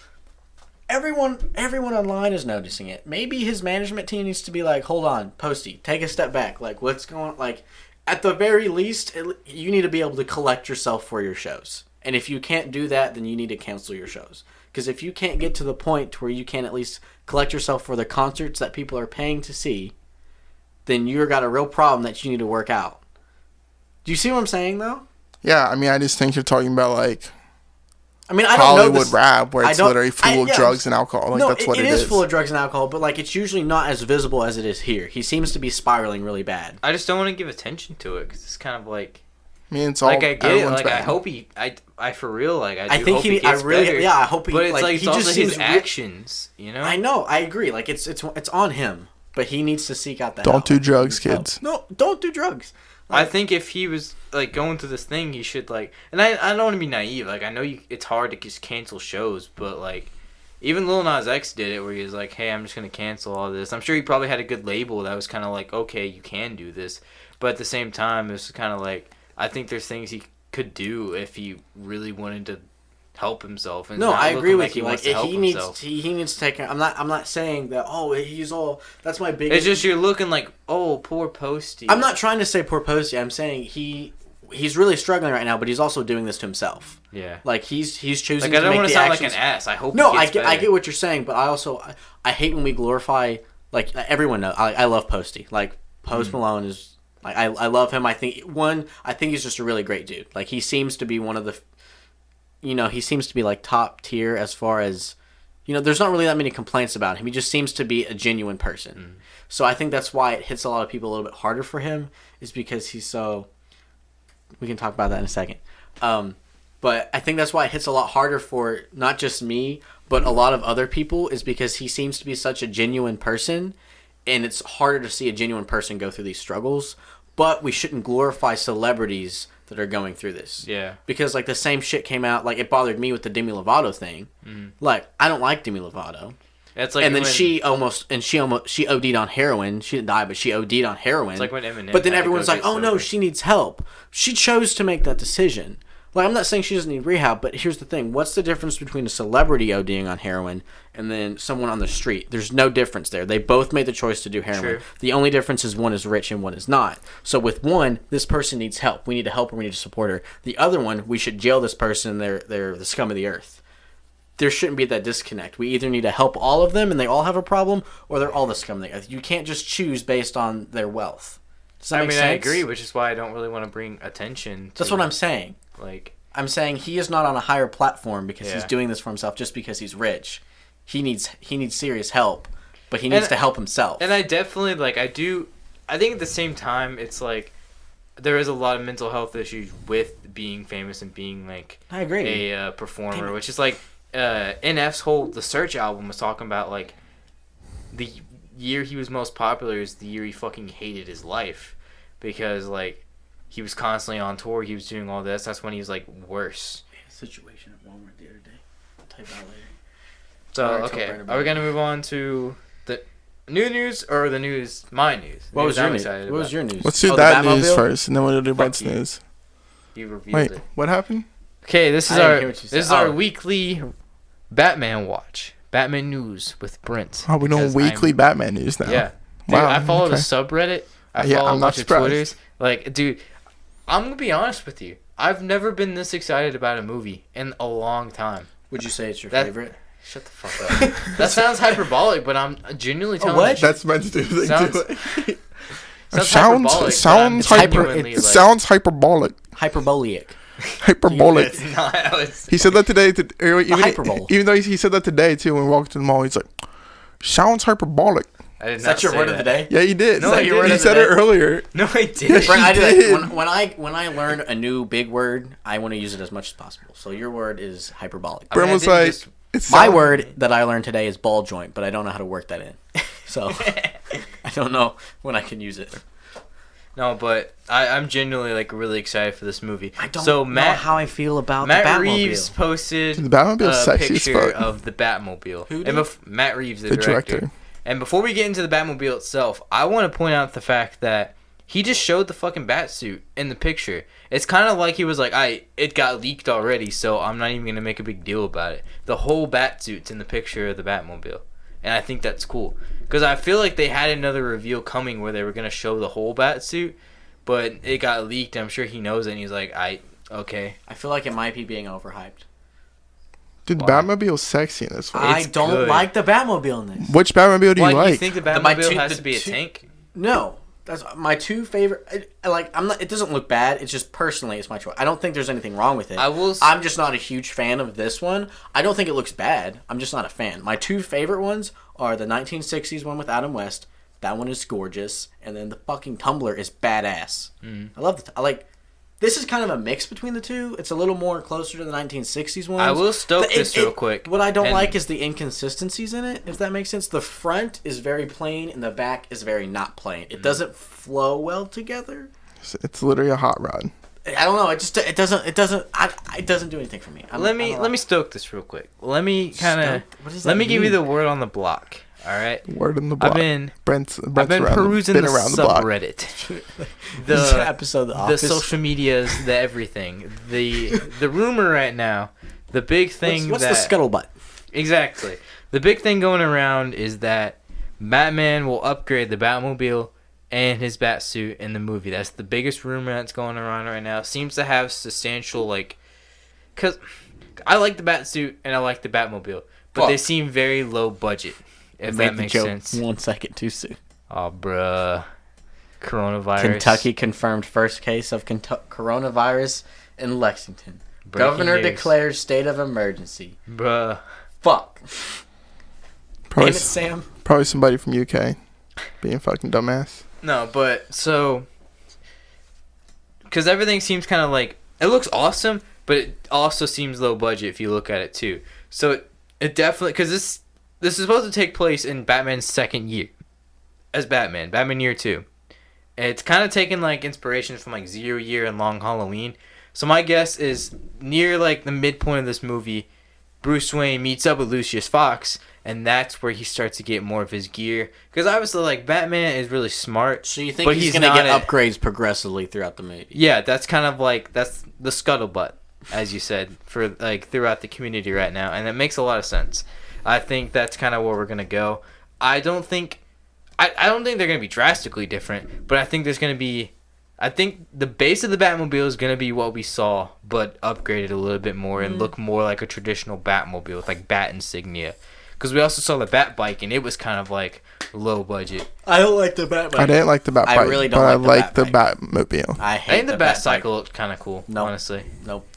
Speaker 2: everyone online is noticing it. Maybe his management team needs to be like, hold on, Posty, take a step back. Like, what's going on? Like, at the very least, you need to be able to collect yourself for your shows. And if you can't do that, then you need to cancel your shows. Because if you can't get to the point where you can at least collect yourself for the concerts that people are paying to see, then you've got a real problem that you need to work out. Do you see what I'm saying, though?
Speaker 3: Yeah, I mean, I just think you're talking about, like,
Speaker 2: I mean, I don't
Speaker 3: Hollywood
Speaker 2: know this,
Speaker 3: rap, where it's literally full of drugs and alcohol. Like, that's what it is.
Speaker 2: It is full of drugs and alcohol, but, like, it's usually not as visible as it is here. He seems to be spiraling really bad.
Speaker 1: I just don't want to give attention to it, because it's kind of like...
Speaker 3: I mean, it's all...
Speaker 1: Like, I get it. Like, bad. I hope he... I for real, like, I do hope he gets better.
Speaker 2: Yeah, I hope he...
Speaker 1: But it's like,
Speaker 2: he
Speaker 1: it's
Speaker 2: just
Speaker 1: also his actions, you know?
Speaker 2: I know, I agree. Like, it's on him, but he needs to seek out that
Speaker 3: help. Don't do drugs, kids.
Speaker 2: No, don't do drugs.
Speaker 1: I think if he was, like, going through this thing, he should, like... And I don't want to be naive. Like, I know it's hard to just cancel shows, but, like... Even Lil Nas X did it, where he was like, hey, I'm just going to cancel all this. I'm sure he probably had a good label that was kind of like, okay, you can do this. But at the same time, it was kind of like... I think there's things he could do if he really wanted to help himself. And
Speaker 2: no, I agree with you. Like he needs to take. I'm not saying that. Oh, he's all. That's my biggest.
Speaker 1: It's just you're looking like, oh, poor Posty.
Speaker 2: I'm not trying to say poor Posty. I'm saying he's really struggling right now, but he's also doing this to himself.
Speaker 1: Yeah.
Speaker 2: Like he's choosing.
Speaker 1: Like I don't
Speaker 2: want to
Speaker 1: sound like an ass. I hope.
Speaker 2: No, I get what you're saying, but I hate when we glorify. Like everyone knows, I love Posty. Like Post Malone is. Like I love him. I think he's just a really great dude. Like he seems to be one of the, he seems to be like top tier as far as, there's not really that many complaints about him. He just seems to be a genuine person. So I think that's why it hits a lot of people a little bit harder for him, is because he's so. We can talk about that in a second. But I think that's why it hits a lot harder for not just me, but a lot of other people, is because he seems to be such a genuine person, and it's harder to see a genuine person go through these struggles. But we shouldn't glorify celebrities that are going through this.
Speaker 1: Yeah.
Speaker 2: Because, like, the same shit came out. Like, it bothered me with the Demi Lovato thing. Like, I don't like Demi Lovato.
Speaker 1: It's like,
Speaker 2: and then she OD'd on heroin. She didn't die, but she OD'd on heroin.
Speaker 1: It's like when Eminem.
Speaker 2: But then everyone's like, "Oh no, she needs help." She chose to make that decision. Like, I'm not saying she doesn't need rehab, but here's the thing: what's the difference between a celebrity ODing on heroin and then someone on the street? There's no difference there. They both made the choice to do heroin. True. The only difference is one is rich and one is not. So with one, this person needs help. We need to help her. We need to support her. The other one, we should jail this person. They're the scum of the earth. There shouldn't be that disconnect. We either need to help all of them and they all have a problem, or they're all the scum of the earth. You can't just choose based on their wealth. Does that make sense? I
Speaker 1: agree, which is why I don't really want to bring attention to...
Speaker 2: That's what I'm saying.
Speaker 1: Like,
Speaker 2: I'm saying he is not on a higher platform because he's doing this for himself just because he's rich. He needs serious help, but he needs to help himself.
Speaker 1: And I definitely, like, I think at the same time, it's like, there is a lot of mental health issues with being famous and being, like,
Speaker 2: I agree.
Speaker 1: A performer, which is like, NF's The Search album was talking about, like, the year he was most popular is the year he fucking hated his life, because, like, he was constantly on tour, he was doing all this. That's when he was, like, worse.
Speaker 2: Situation at Walmart the other day. I'll tell you about it later.
Speaker 1: So, okay, are we going to move on to the new news or the news, my news?
Speaker 2: What was your news?
Speaker 3: Let's do that news first, and then we'll do Brent's news.
Speaker 1: You revealed it.
Speaker 3: What happened?
Speaker 1: Okay, this is our weekly Batman watch. Batman news with Brent.
Speaker 3: Oh, we're doing weekly Batman news now.
Speaker 1: Yeah. Dude, wow, I follow the subreddit. I follow a bunch of Twitters. Like, dude, I'm going to be honest with you. I've never been this excited about a movie in a long time.
Speaker 2: Would you say it's your favorite?
Speaker 1: Shut the fuck up. That sounds hyperbolic, but I'm genuinely telling you.
Speaker 3: What? That's meant to do it.
Speaker 1: Sounds
Speaker 3: hyperbolic.
Speaker 2: Hyperbolic.
Speaker 3: Hyperbolic. He said that today. Even though he said that today too when we walked to the mall, he's like, sounds hyperbolic.
Speaker 2: Is that your word of the day?
Speaker 3: Yeah, he did.
Speaker 1: No,
Speaker 3: he said it earlier.
Speaker 1: No, I didn't.
Speaker 2: When I learn a new big word, I want to use it as much as possible. So your word is hyperbolic.
Speaker 3: Brent was like,
Speaker 2: my word that I learned today is ball joint, but I don't know how to work that in. So I don't know when I can use it.
Speaker 1: No, but I'm genuinely, like, really excited for this movie.
Speaker 2: I don't know how I feel about the Batmobile.
Speaker 1: Matt Reeves posted a picture of the Batmobile.
Speaker 2: Who did?
Speaker 1: Matt Reeves, the director. And before we get into the Batmobile itself, I want to point out the fact that he just showed the fucking Batsuit in the picture. It's kind of like he was like, it got leaked already, so I'm not even going to make a big deal about it. The whole Batsuit's in the picture of the Batmobile. And I think that's cool. Because I feel like they had another reveal coming where they were going to show the whole Batsuit, but it got leaked. I'm sure he knows it, and he's like, okay.
Speaker 2: I feel like it might be being overhyped.
Speaker 3: Dude, the Batmobile's sexy in this one.
Speaker 2: I don't like the Batmobile in this.
Speaker 3: Which Batmobile do you like?
Speaker 1: You think the Batmobile has to be a tank?
Speaker 2: No. That's my two favorite. It doesn't look bad. It's just personally, it's my choice. I don't think there's anything wrong with it. I'm just not a huge fan of this one. I don't think it looks bad. I'm just not a fan. My two favorite ones are the 1960s one with Adam West. That one is gorgeous, and then the fucking Tumbler is badass. I love this is kind of a mix between the two. It's a little more closer to the 1960s ones.
Speaker 1: I will stoke this real quick.
Speaker 2: What I don't like is the inconsistencies in it, if that makes sense. The front is very plain, and the back is very not plain. It doesn't flow well together.
Speaker 3: It's literally a hot rod.
Speaker 2: I don't know. It doesn't do anything for me.
Speaker 1: Let me stoke this real quick. Let me give you the word on the block. All right.
Speaker 3: Word in the block. Brent's
Speaker 1: I've been perusing the subreddit, the
Speaker 2: episode,
Speaker 1: the social medias, the everything, the rumor right now. The big thing.
Speaker 2: What's the scuttlebutt?
Speaker 1: Exactly. The big thing going around is that Batman will upgrade the Batmobile and his Batsuit in the movie. That's the biggest rumor that's going around right now. Seems to have substantial, like... Because I like the Batsuit and I like the Batmobile. But they seem very low budget, if that makes sense.
Speaker 2: 1 second too soon.
Speaker 1: Oh, bruh. Coronavirus.
Speaker 2: Kentucky confirmed first case of coronavirus in Lexington. Governor declares state of emergency.
Speaker 1: Bruh.
Speaker 2: Fuck.
Speaker 3: Probably,
Speaker 2: Damn it, Sam.
Speaker 3: Probably somebody from UK being fucking dumbass.
Speaker 1: No, but so... Because everything seems kind of like... It looks awesome, but it also seems low budget if you look at it too. So it definitely... Because this is supposed to take place in Batman's second year as Batman. Batman Year 2. And it's kind of taken like inspiration from like 0 Year and Long Halloween. So my guess is near like the midpoint of this movie, Bruce Wayne meets up with Lucius Fox, and that's where he starts to get more of his gear. Because obviously, like, Batman is really smart.
Speaker 2: So you think he's going to get upgrades progressively throughout the movie?
Speaker 1: Yeah, that's kind of like, that's the scuttlebutt, as you said, for like throughout the community right now. And it makes a lot of sense. I think that's kind of where we're going to go. I don't think they're going to be drastically different, but I think there's going to be... I think the base of the Batmobile is going to be what we saw, but upgraded a little bit more and look more like a traditional Batmobile with like bat insignia. Because we also saw the Bat Bike, and it was kind of like low budget.
Speaker 2: I don't like the Bat Bike.
Speaker 3: I didn't like the Bat Bike,
Speaker 2: I really don't
Speaker 3: but
Speaker 2: like
Speaker 3: the Batmobile.
Speaker 2: I
Speaker 1: think the Bat Cycle looked kind of cool, honestly.
Speaker 2: Nope.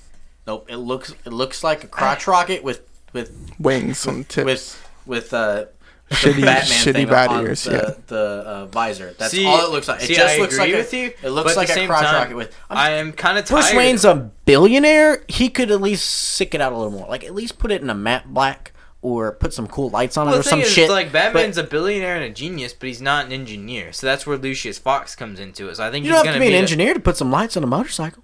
Speaker 2: It looks like a crotch rocket with
Speaker 3: wings on the tips.
Speaker 2: With
Speaker 3: shitty bat ears.
Speaker 2: The visor. That's all it looks like. It just looks like it looks like a crotch rocket with.
Speaker 1: I am kind of tired.
Speaker 2: Bruce Wayne's a billionaire. He could at least sick it out a little more. Like at least put it in a matte black or put some cool lights on it or some shit.
Speaker 1: Like Batman's a billionaire and a genius, but he's not an engineer. So that's where Lucius Fox comes into it. So I think
Speaker 2: you don't have to be an engineer to put some lights on a motorcycle.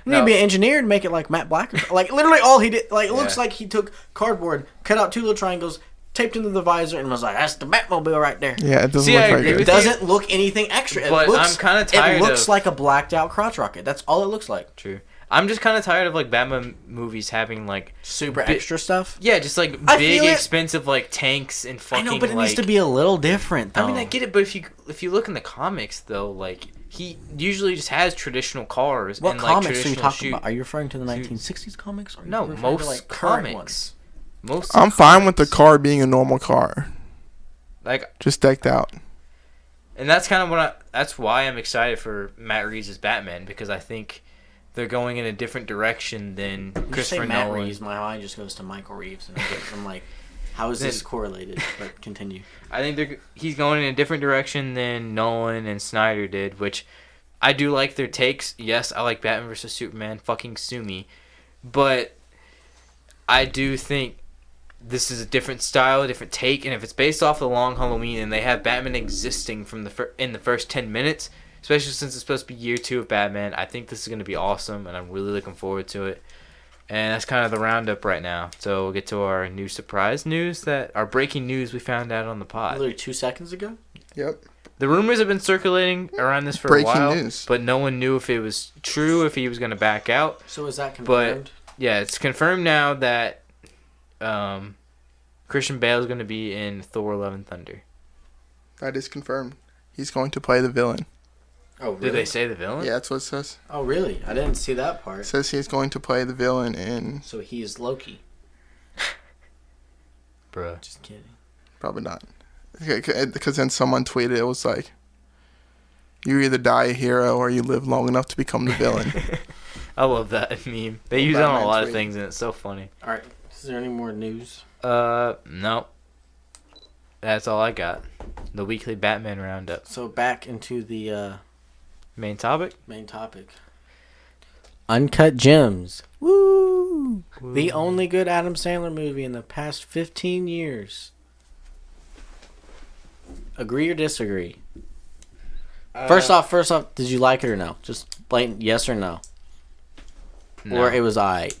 Speaker 2: You need to be an engineer to make it like matte black. Like literally all he did. Like it looks like he took cardboard, cut out 2 little triangles, taped into the visor, and was like, "That's the Batmobile right there."
Speaker 3: Yeah, it doesn't look very good.
Speaker 2: It doesn't look anything extra.
Speaker 1: But I'm kind of tired.
Speaker 2: It looks like a blacked out crotch rocket. That's all it looks like.
Speaker 1: True. I'm just kind of tired of like Batman movies having like
Speaker 2: super extra stuff.
Speaker 1: Yeah, just like big expensive like tanks and fucking.
Speaker 2: I know, but it needs to be a little different, though.
Speaker 1: I mean, I get it, but if you look in the comics though, like he usually just has traditional cars.
Speaker 2: What
Speaker 1: and,
Speaker 2: comics are you talking about? Are you referring to the 1960s comics? Or
Speaker 1: no, most to, like, comics. Ones?
Speaker 3: I'm fine with the car being a normal car.
Speaker 1: Like
Speaker 3: just decked out.
Speaker 1: And that's kind of that's why I'm excited for Matt Reeves' Batman, because I think they're going in a different direction than Christopher Nolan.
Speaker 2: Matt Reeves, my mind just goes to Michael Reeves, and I'm like, how is this correlated? But continue.
Speaker 1: I think he's going in a different direction than Nolan and Snyder did, which I do like their takes. Yes, I like Batman vs. Superman. Fucking sue me. But I do think this is a different style, a different take, and if it's based off the Long Halloween and they have Batman existing from in the first 10 minutes, especially since it's supposed to be year 2 of Batman, I think this is going to be awesome, and I'm really looking forward to it. And that's kind of the roundup right now. So we'll get to our new surprise news, our breaking news we found out on the pod.
Speaker 2: Literally 2 seconds ago?
Speaker 3: Yep.
Speaker 1: The rumors have been circulating around this for a while, but no one knew if it was true, if he was going to back out.
Speaker 2: So is that confirmed?
Speaker 1: But yeah, it's confirmed now that Christian Bale is going to be in Thor: Love and Thunder.
Speaker 3: That is confirmed. He's going to play the villain.
Speaker 2: Oh, really?
Speaker 1: Did they say the villain?
Speaker 3: Yeah, that's what it says.
Speaker 2: Oh, really? I didn't see that part.
Speaker 3: It says he's going to play the villain in...
Speaker 2: So he is Loki.
Speaker 1: Bruh.
Speaker 2: Just kidding.
Speaker 3: Probably not. Because then someone tweeted, it was like, you either die a hero or you live long enough to become the villain.
Speaker 1: I love that meme. They use it on a lot of things, and it's so funny.
Speaker 2: All right. Is there any more news?
Speaker 1: No. That's all I got. The weekly Batman roundup.
Speaker 2: So back into the
Speaker 1: main topic.
Speaker 2: Uncut Gems. Woo! The only good Adam Sandler movie in the past 15 years. Agree or disagree? First off, did you like it or no? Just blatant yes or no. No. Or it was aight.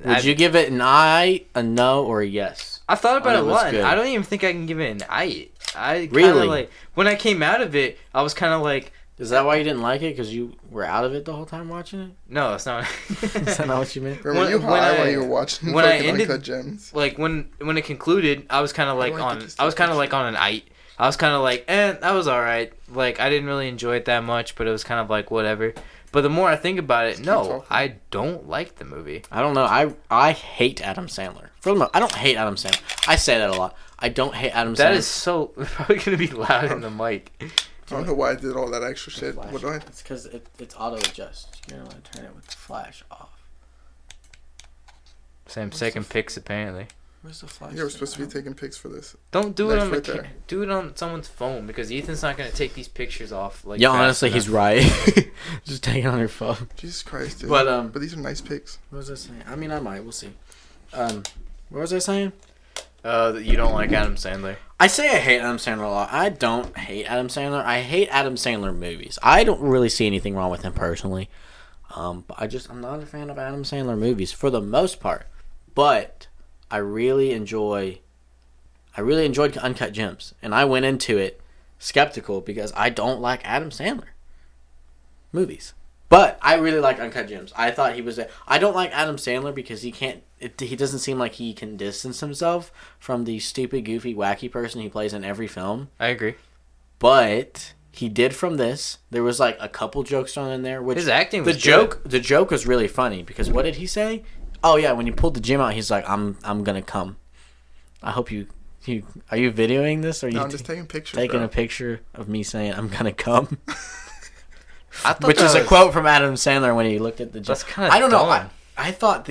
Speaker 2: Would you give it an aight, a no, or a yes?
Speaker 1: I thought about it a lot. And I don't even think I can give it an 8. I really like when I came out of it. I was kind of like.
Speaker 2: Is that why you didn't like it? Because you were out of it the whole time watching it?
Speaker 1: No, that's not.
Speaker 2: Is that not what you meant?
Speaker 3: Were you high while you were watching?
Speaker 1: When I ended,
Speaker 3: Uncut Gems?
Speaker 1: like when it concluded, I was kind of like on. I was kind of like on an 8. I was kind of like, that was all right. Like I didn't really enjoy it that much, but it was kind of like whatever. But the more I think about it, no, I don't like the movie.
Speaker 2: I don't know. I hate Adam Sandler. I don't hate Adam Sandler. I say that a lot. I don't hate Adam Sandler.
Speaker 1: That is so probably gonna be loud in the mic.
Speaker 3: I don't know why I did all that extra shit. What do I?
Speaker 2: It's because it's auto adjust. You're gonna turn it with the flash off.
Speaker 1: Sam's taking pics apparently.
Speaker 2: Where's the flash?
Speaker 3: You were supposed to be taking pics for this.
Speaker 1: Don't do it on the do it on someone's phone because Ethan's not gonna take these pictures off. Like
Speaker 2: yeah, honestly, he's right. Just take it on your phone.
Speaker 3: Jesus Christ, dude.
Speaker 2: But
Speaker 3: these are nice pics.
Speaker 2: What was I saying? I mean, I might. We'll see. What was I saying?
Speaker 1: That you don't like Adam Sandler.
Speaker 2: I say I hate Adam Sandler a lot. I don't hate Adam Sandler. I hate Adam Sandler movies. I don't really see anything wrong with him personally. But I'm not a fan of Adam Sandler movies for the most part. But I really enjoyed Uncut Gems, and I went into it skeptical because I don't like Adam Sandler movies. But I really like Uncut Gems. I thought he was I don't like Adam Sandler because he doesn't seem like he can distance himself from the stupid, goofy, wacky person he plays in every film.
Speaker 1: I agree.
Speaker 2: But he did from this. There was like a couple jokes thrown in there. Which
Speaker 1: his acting was good.
Speaker 2: The joke was really funny because what did he say? Oh yeah, when he pulled the gym out, he's like, "I'm gonna come." I hope you are you videoing this or are you?
Speaker 3: No, I'm just taking pictures.
Speaker 2: Taking a picture of me saying I'm gonna come.
Speaker 1: Which
Speaker 2: is a quote from Adam Sandler when he looked at the gym.
Speaker 1: That's kind of
Speaker 2: I don't know. I thought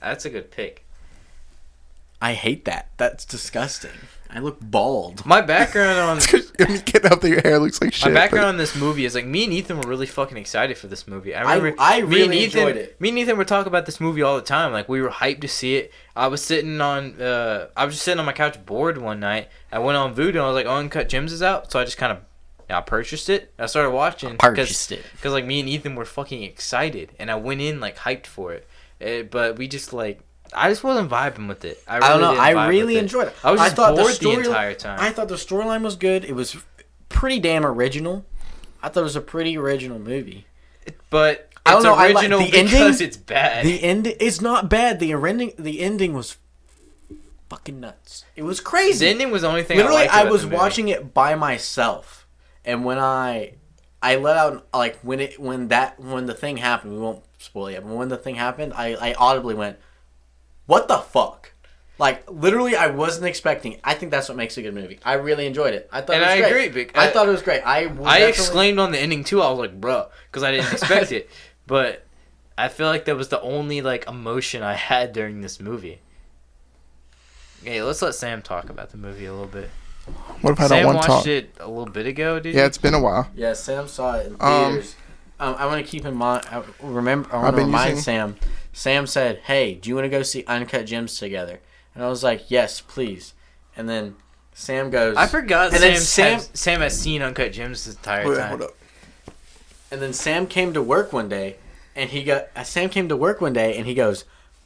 Speaker 1: that's a good pick.
Speaker 2: I hate that. That's disgusting. I look bald.
Speaker 1: My background on
Speaker 3: getting up there, your hair looks like shit.
Speaker 1: My background on this movie is like me and Ethan were really fucking excited for this movie. I remember
Speaker 2: I really enjoyed it.
Speaker 1: Me and Ethan would talk about this movie all the time. Like we were hyped to see it. I was just sitting on my couch bored one night. I went on Vudu and I was like, Uncut Gems is out, so I just kind of I purchased it. I started watching because like me and Ethan were fucking excited, and I went in like hyped for it. But we just like. I just wasn't vibing with it. I don't know. I really enjoyed it. I was just bored the entire time.
Speaker 2: I thought the storyline was good. It was pretty damn original. I thought it was a pretty original movie.
Speaker 1: But it's original because it's bad.
Speaker 2: The ending is not bad. The ending was fucking nuts. It was crazy.
Speaker 1: The ending was the only thing
Speaker 2: literally,
Speaker 1: I
Speaker 2: was watching it by myself, and when I let out like when the thing happened, we won't spoil it. But when the thing happened, I audibly went, what the fuck? Like, literally, I wasn't expecting it. I think that's what makes a good movie. I really enjoyed it. I thought it was great.
Speaker 1: I agree.
Speaker 2: I thought it was great.
Speaker 1: I exclaimed on the ending, too. I was like, bro, because I didn't expect it. But I feel like that was the only, like, emotion I had during this movie. Okay, let's let Sam talk about the movie a little bit.
Speaker 3: What if I don't want to talk?
Speaker 1: Sam watched it a little bit ago, dude?
Speaker 3: Yeah, it's been a while.
Speaker 2: Yeah, Sam saw it in theaters. I want to keep in mind... I want to remind Sam... Sam said, hey, do you want to go see Uncut Gems together? And I was like, yes, please. And then Sam goes...
Speaker 1: I forgot Sam has seen Uncut Gems this entire time. Hold up.
Speaker 2: And then Sam came to work one day, and he goes,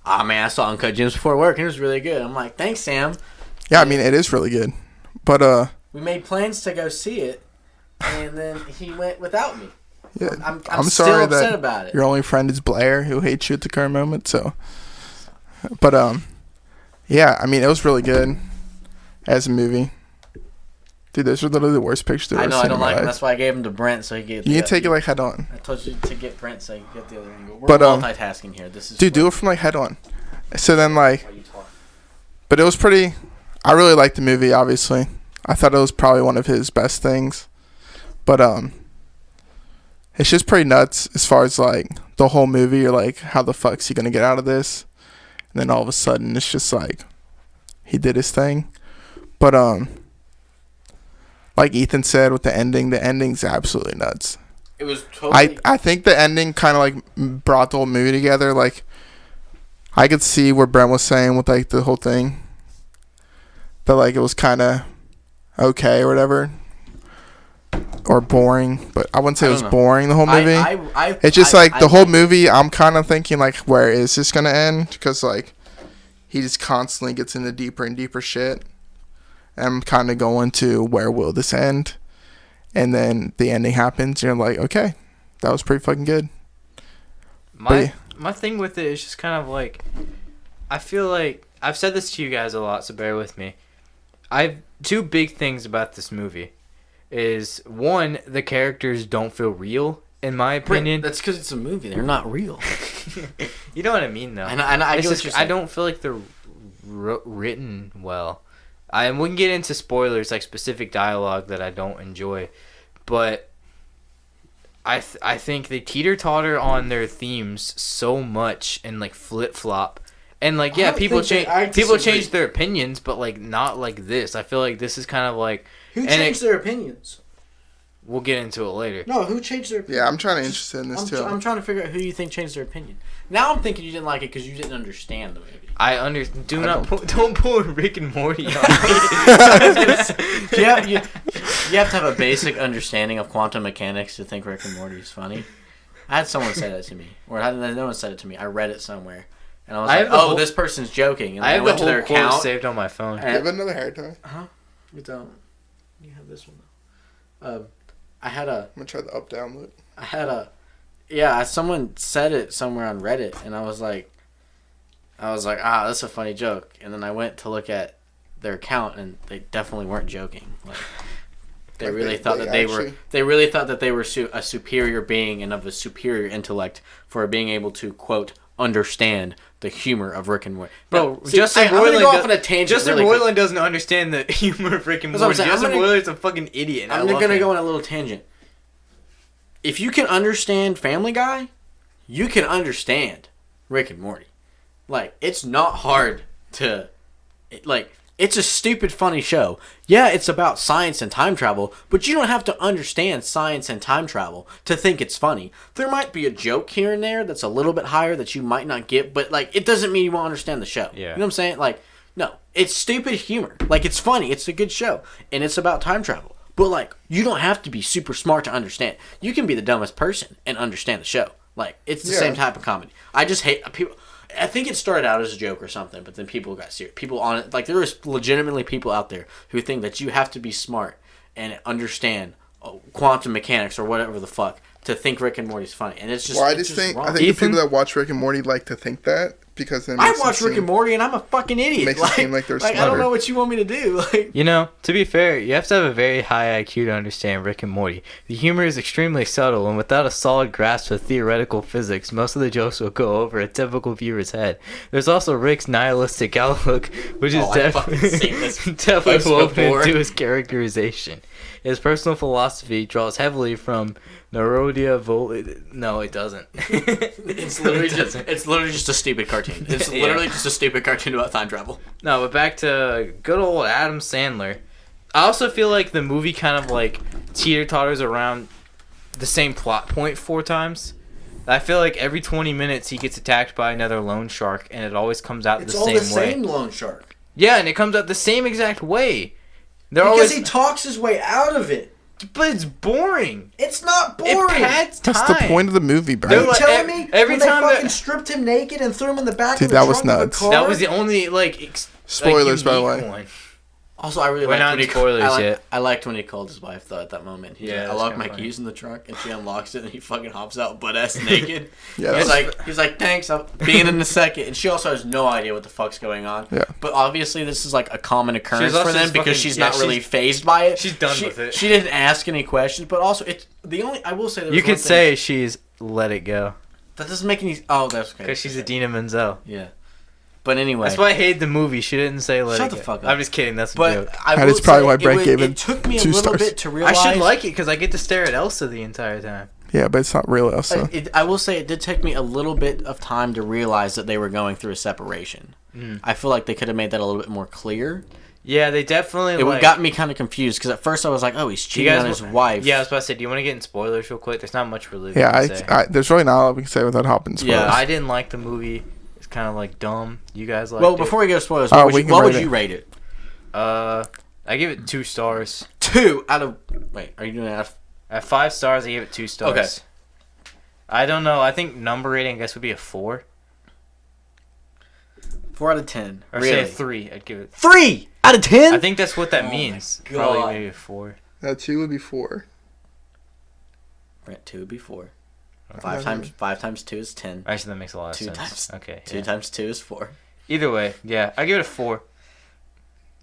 Speaker 2: ah, man, I saw Uncut Gems before work, and it was really good. I'm like, thanks, Sam.
Speaker 3: Yeah, I mean, it is really good. But,
Speaker 2: we made plans to go see it, and then he went without me.
Speaker 3: Yeah,
Speaker 2: I'm still
Speaker 3: sorry
Speaker 2: upset
Speaker 3: that
Speaker 2: about it.
Speaker 3: Your only friend is Blair, who hates you at the current moment. So, but yeah, I mean, it was really good as a movie. Dude, those are literally the worst pictures I've ever seen.
Speaker 2: I don't like them. That's why I gave them to Brent so he could get.
Speaker 3: You need to take it like head on.
Speaker 2: I told you to get Brent so you could get the other angle. We're multitasking here. This is.
Speaker 3: Dude, do it from like head on. So then like. But it was pretty. I really liked the movie. Obviously, I thought it was probably one of his best things. But it's just pretty nuts as far as, like, the whole movie. You're like, how the fuck's he going to get out of this? And then all of a sudden, it's just like, he did his thing. But, like Ethan said with the ending's absolutely nuts.
Speaker 2: It was totally...
Speaker 3: I think the ending kind of, like, brought the whole movie together. Like, I could see what Brent was saying with, like, the whole thing. That, like, it was kind of okay or whatever. Or boring, but I wouldn't say it was boring, the whole movie. It's just like the whole movie, I'm kind of thinking, like, where is this going to end? Because, like, he just constantly gets into deeper and deeper shit. And I'm kind of going to, where will this end? And then the ending happens, and you're like, okay, that was pretty fucking good.
Speaker 1: My thing with it is just kind of like, I feel like, I've said this to you guys a lot, so bear with me. I've two big things about this movie. Is one, the characters don't feel real, in my opinion.
Speaker 2: That's because it's a movie. They're not real.
Speaker 1: You know what I mean, though. I don't feel like they're written well. We can get into spoilers, like specific dialogue that I don't enjoy, but I think they teeter-totter on their themes so much and like flip-flop. And like, yeah, people change their opinions, but like not like this. I feel like this is kind of like
Speaker 2: who changed their opinions.
Speaker 1: We'll get into it later.
Speaker 2: No, who changed their opinion?
Speaker 3: Yeah, I'm trying to interested in this too.
Speaker 2: I'm trying to figure out who you think changed their opinion. Now I'm thinking you didn't like it because you didn't understand the movie.
Speaker 1: Don't pull Rick and Morty on me.
Speaker 2: You have to have a basic understanding of quantum mechanics to think Rick and Morty is funny. I had someone say that to me, or no one said it to me. I read it somewhere. And I was like, this person's joking. And
Speaker 1: I
Speaker 2: went to their account
Speaker 1: saved on my phone.
Speaker 3: Do you have another hair tie?
Speaker 2: You don't. You have this one, though. I'm going
Speaker 3: to try the up-down look.
Speaker 2: Someone said it somewhere on Reddit, and I was like, that's a funny joke. And then I went to look at their account, and they definitely weren't joking. Like, they really thought that they were a superior being and of a superior intellect for being able to, quote, understand the humor of Rick and Morty.
Speaker 1: Bro, Justin Roiland doesn't understand the humor of Rick and Morty. Justin Roiland's a fucking idiot.
Speaker 2: I'm going to go on a little tangent. If you can understand Family Guy, you can understand Rick and Morty. Like, it's not hard to... it's a stupid, funny show. Yeah, it's about science and time travel, but you don't have to understand science and time travel to think it's funny. There might be a joke here and there that's a little bit higher that you might not get, but, it doesn't mean you won't understand the show.
Speaker 1: Yeah.
Speaker 2: You know what I'm saying? No, it's stupid humor. It's funny. It's a good show, and it's about time travel. But, you don't have to be super smart to understand. You can be the dumbest person and understand the show. It's the same type of comedy. I just hate people... I think it started out as a joke or something, but then people got serious. People on it, there is legitimately people out there who think that you have to be smart and understand quantum mechanics or whatever the fuck to think Rick and Morty's funny, and it's just.
Speaker 3: Well, I think the people that watch Rick and Morty like to think that because then
Speaker 2: I watch Rick and Morty and I'm a fucking idiot.
Speaker 3: Makes it seem like they're smarter.
Speaker 2: I don't know what you want me to do.
Speaker 1: To be fair, you have to have a very high IQ to understand Rick and Morty. The humor is extremely subtle, and without a solid grasp of theoretical physics, most of the jokes will go over a typical viewer's head. There's also Rick's nihilistic outlook, which is definitely woven into his characterization. His personal philosophy draws heavily from Narodia No, it doesn't.
Speaker 2: It's literally just a stupid cartoon. It's literally just a stupid cartoon about time travel.
Speaker 1: No, but back to good old Adam Sandler. I also feel like the movie kind of teeter-totters around the same plot point 4 times. I feel like every 20 minutes he gets attacked by another loan shark, and it always comes out the same way.
Speaker 2: It's all the same loan shark.
Speaker 1: Yeah, and it comes out the same exact way.
Speaker 2: Because he talks his way out of it.
Speaker 1: But it's boring.
Speaker 2: It's not boring.
Speaker 1: It pads time.
Speaker 3: That's the point of the movie, bro.
Speaker 2: Are you telling me every time they fucking stripped him naked and threw him in the back of the trunk of the car?
Speaker 1: That was the only
Speaker 3: spoilers, by the way.
Speaker 2: One. Also, I really liked when he called his wife though at that moment. I locked my keys in the trunk, and she unlocks it, and he fucking hops out butt ass naked. He's like, thanks, I'll be in a second. And she also has no idea what the fuck's going on.
Speaker 3: Yeah.
Speaker 2: But obviously, this is a common occurrence for them because she's not really phased by it.
Speaker 1: She's done with it.
Speaker 2: She didn't ask any questions, but also it's the only. I will say
Speaker 1: you could say she's let it go.
Speaker 2: That doesn't make any. Oh, that's okay.
Speaker 1: Because she's Idina Menzel.
Speaker 2: Yeah. But anyway,
Speaker 1: that's why I hated the movie. She didn't say let
Speaker 2: Shut
Speaker 1: it
Speaker 2: the fuck
Speaker 1: go.
Speaker 2: up.
Speaker 1: I'm just kidding. That's a joke.
Speaker 3: That is probably why Brett gave it 2 stars.
Speaker 2: It took me a little bit to realize.
Speaker 1: I should like it because I get to stare at Elsa the entire time.
Speaker 3: Yeah, but it's not real Elsa.
Speaker 2: I will say it did take me a little bit of time to realize that they were going through a separation. I feel like they could have made that a little bit more clear.
Speaker 1: Yeah, they definitely.
Speaker 2: It got me kind of confused because at first I was like, "Oh, he's cheating on his wife."
Speaker 1: Yeah, I was about to say, do you want to get in spoilers real quick? There's not much really.
Speaker 3: Yeah, there's really not a lot we can say without hopping spoilers.
Speaker 1: Yeah, I didn't like the movie. It's kind of dumb. You guys like?
Speaker 2: Well, before we go to spoilers, what would you rate it?
Speaker 1: I give it 2 stars.
Speaker 2: 2 out of. Wait, are you doing that?
Speaker 1: At 5 stars, I gave it 2 stars.
Speaker 2: Okay.
Speaker 1: I don't know. I think number rating, I guess, would be a 4.
Speaker 2: 4 out of 10.
Speaker 1: Or
Speaker 2: really?
Speaker 1: say a 3. I'd give it
Speaker 2: 3 out of 10.
Speaker 1: I think that's what that means. Probably maybe a 4.
Speaker 3: 2 would be 4.
Speaker 2: Brent, 2 would be 4. 5 times 2 is 10.
Speaker 1: Actually, that makes a lot of sense. Okay.
Speaker 2: 2 times 2 is 4.
Speaker 1: Either way, yeah, I give it a 4.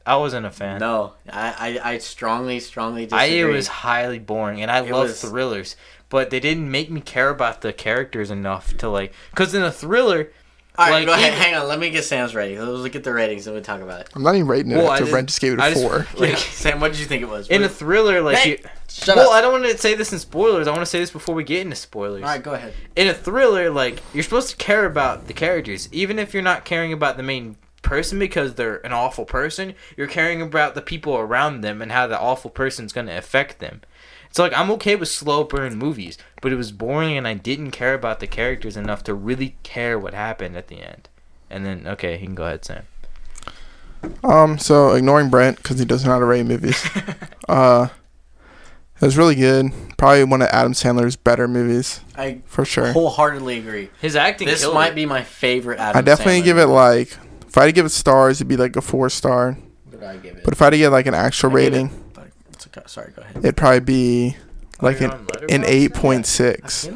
Speaker 1: I wasn't a fan.
Speaker 2: No, I strongly disagree.
Speaker 1: It was highly boring, and I love thrillers, but they didn't make me care about the characters enough to like. Because in a thriller,
Speaker 2: all right, go ahead. Hang on, let me get Sam's rating. Let's look at the ratings and we'll talk about it.
Speaker 3: I'm not even rating it. After Brent just gave it a 4.
Speaker 2: Sam, what did you think it was?
Speaker 1: In a thriller, like
Speaker 2: shut up.
Speaker 1: I don't want to say this in spoilers. I want to say this before we get into spoilers.
Speaker 2: All right, go ahead.
Speaker 1: In a thriller, like you're supposed to care about the characters, even if you're not caring about the main person because they're an awful person. You're caring about the people around them and how the awful person's going to affect them. So like I'm okay with slow burn movies, but it was boring and I didn't care about the characters enough to really care what happened at the end. And then okay, you can go ahead, Sam.
Speaker 3: So ignoring Brent because he doesn't know how to rate movies. It was really good. Probably one of Adam Sandler's better movies. For sure.
Speaker 2: Wholeheartedly agree.
Speaker 1: His acting.
Speaker 2: This might be my favorite Adam Sandler.
Speaker 3: I definitely give it like. If I had to give it stars, it'd be like a 4-star.
Speaker 2: What did I give it?
Speaker 3: But if I had to get like an actual rating,
Speaker 2: sorry, go ahead.
Speaker 3: it'd probably be like an 8.6.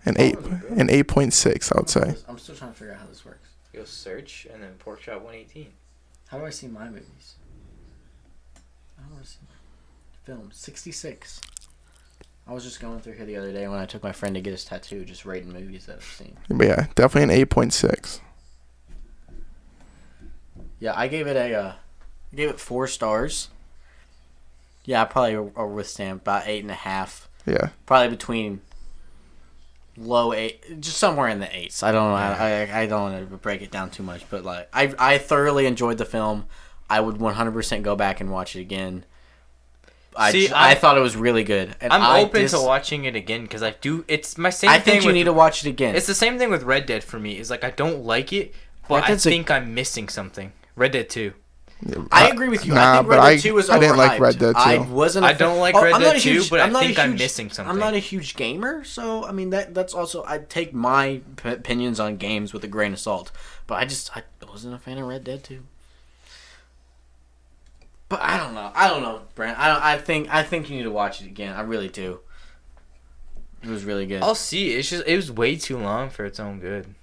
Speaker 3: An 8.6, I would say.
Speaker 2: I'm still trying to figure out how this works.
Speaker 1: Go search and then Porkchop 118.
Speaker 2: How do I see my movies? I don't want to see my film. 66. I was just going through here the other day when I took my friend to get his tattoo, just rating movies that I've seen.
Speaker 3: But yeah, definitely an 8.6.
Speaker 2: Yeah, I gave it 4 stars. Yeah, I probably are with Sam, about 8.5.
Speaker 3: Yeah.
Speaker 2: Probably between low 8, just somewhere in the 8s. I don't know. I don't want to break it down too much, but like I thoroughly enjoyed the film. I would 100% go back and watch it again. I thought it was really good. And
Speaker 1: I'm open to watching it again because I do. It's my same thing.
Speaker 2: I think you need to watch it again.
Speaker 1: It's the same thing with Red Dead for me. It's like I don't like it, but I think I'm missing something. Red Dead 2.
Speaker 2: I agree with you. I think Red Dead 2 was overhyped.
Speaker 3: I didn't like Red Dead 2.
Speaker 1: I don't like Red Dead 2, but I think I'm missing something.
Speaker 2: I'm not a huge gamer, so I mean that's also I take my opinions on games with a grain of salt. But I wasn't a fan of Red Dead 2. But I don't know, Brent. I think you need to watch it again. I really do. It was really good.
Speaker 1: I'll see. It was way too long for its own good.